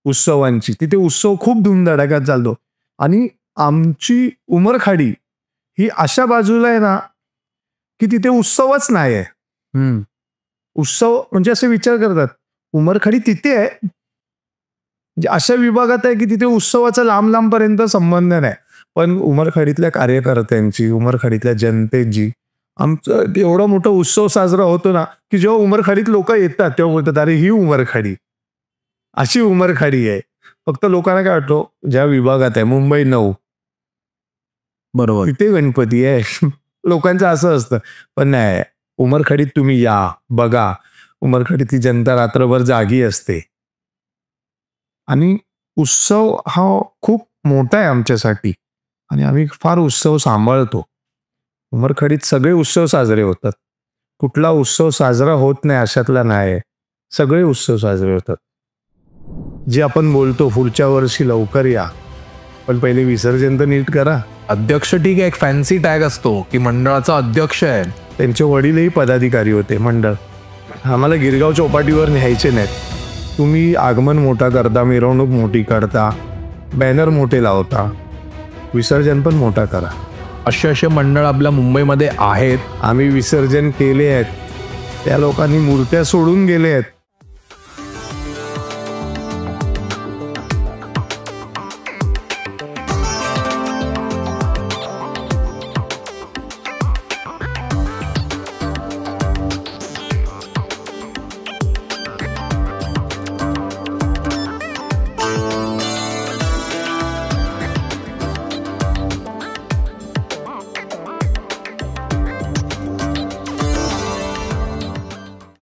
[SPEAKER 1] उत्सवांची, तिथे उत्सव खूप धूमधडाक्यात चालतो. आणि आमची उमरखाडी ही अशा बाजूला आहे ना की तिथे उत्सवच नाही आहे. उत्सव म्हणजे असे विचार करतात, उमरखाडी तिथे आहे, म्हणजे अशा विभागात आहे की तिथे उत्सवाचा लांब लांबपर्यंत संबंध नाही. पण उमरखाडीतल्या कार्यकर्त्यांची, उमरखाडीतल्या जनतेची आमचं एवढा मोठा उत्सव साजरा होतो ना की जेव्हा उमरखाडीत लोक येतात तेव्हा बोलतात, अरे ही उमरखाडी, अशी उमरखाडी आहे. फक्त लोकांना काय वाटतो, ज्या विभागात आहे मुंबई 9
[SPEAKER 2] बरोबर,
[SPEAKER 1] तिथे गणपती आहे, लोकांचं असं असतं. पण नाही, उमरखाडीत तुम्ही या, बघा, उमरखाडीतली जनता रात्रभर जागी असते. आणि उत्सव हा खूप मोठा आहे आमच्यासाठी आणि आम्ही फार उत्सव सांभाळतो. उमरखाडीत सगळे उत्सव साजरे होतात, कुठला उत्सव साजरा होत नाही अशातला नाही, सगळे उत्सव साजरे होतात. जे आपण बोलतो पुढच्या वर्षी लवकर या, पण पहिले विसर्जन तर नीट करा.
[SPEAKER 2] अध्यक्ष ठीक आहे, एक फॅन्सी टॅग असतो की मंडळाचा अध्यक्ष आहे.
[SPEAKER 1] त्यांचे वडीलही पदाधिकारी होते. मंडळ आम्हाला गिरगाव चौपाटीवर न्यायचे नाहीत. तुम्ही आगमन मोठा करता, मिरवणूक मोठी करता, बॅनर मोठे लावता, विसर्जन पण मोठा करा.
[SPEAKER 2] असे मंडळ आपल्या मुंबईमध्ये आहेत.
[SPEAKER 1] आम्ही विसर्जन केले आहेत, त्या लोकांनी मूर्त्या सोडून गेले आहेत.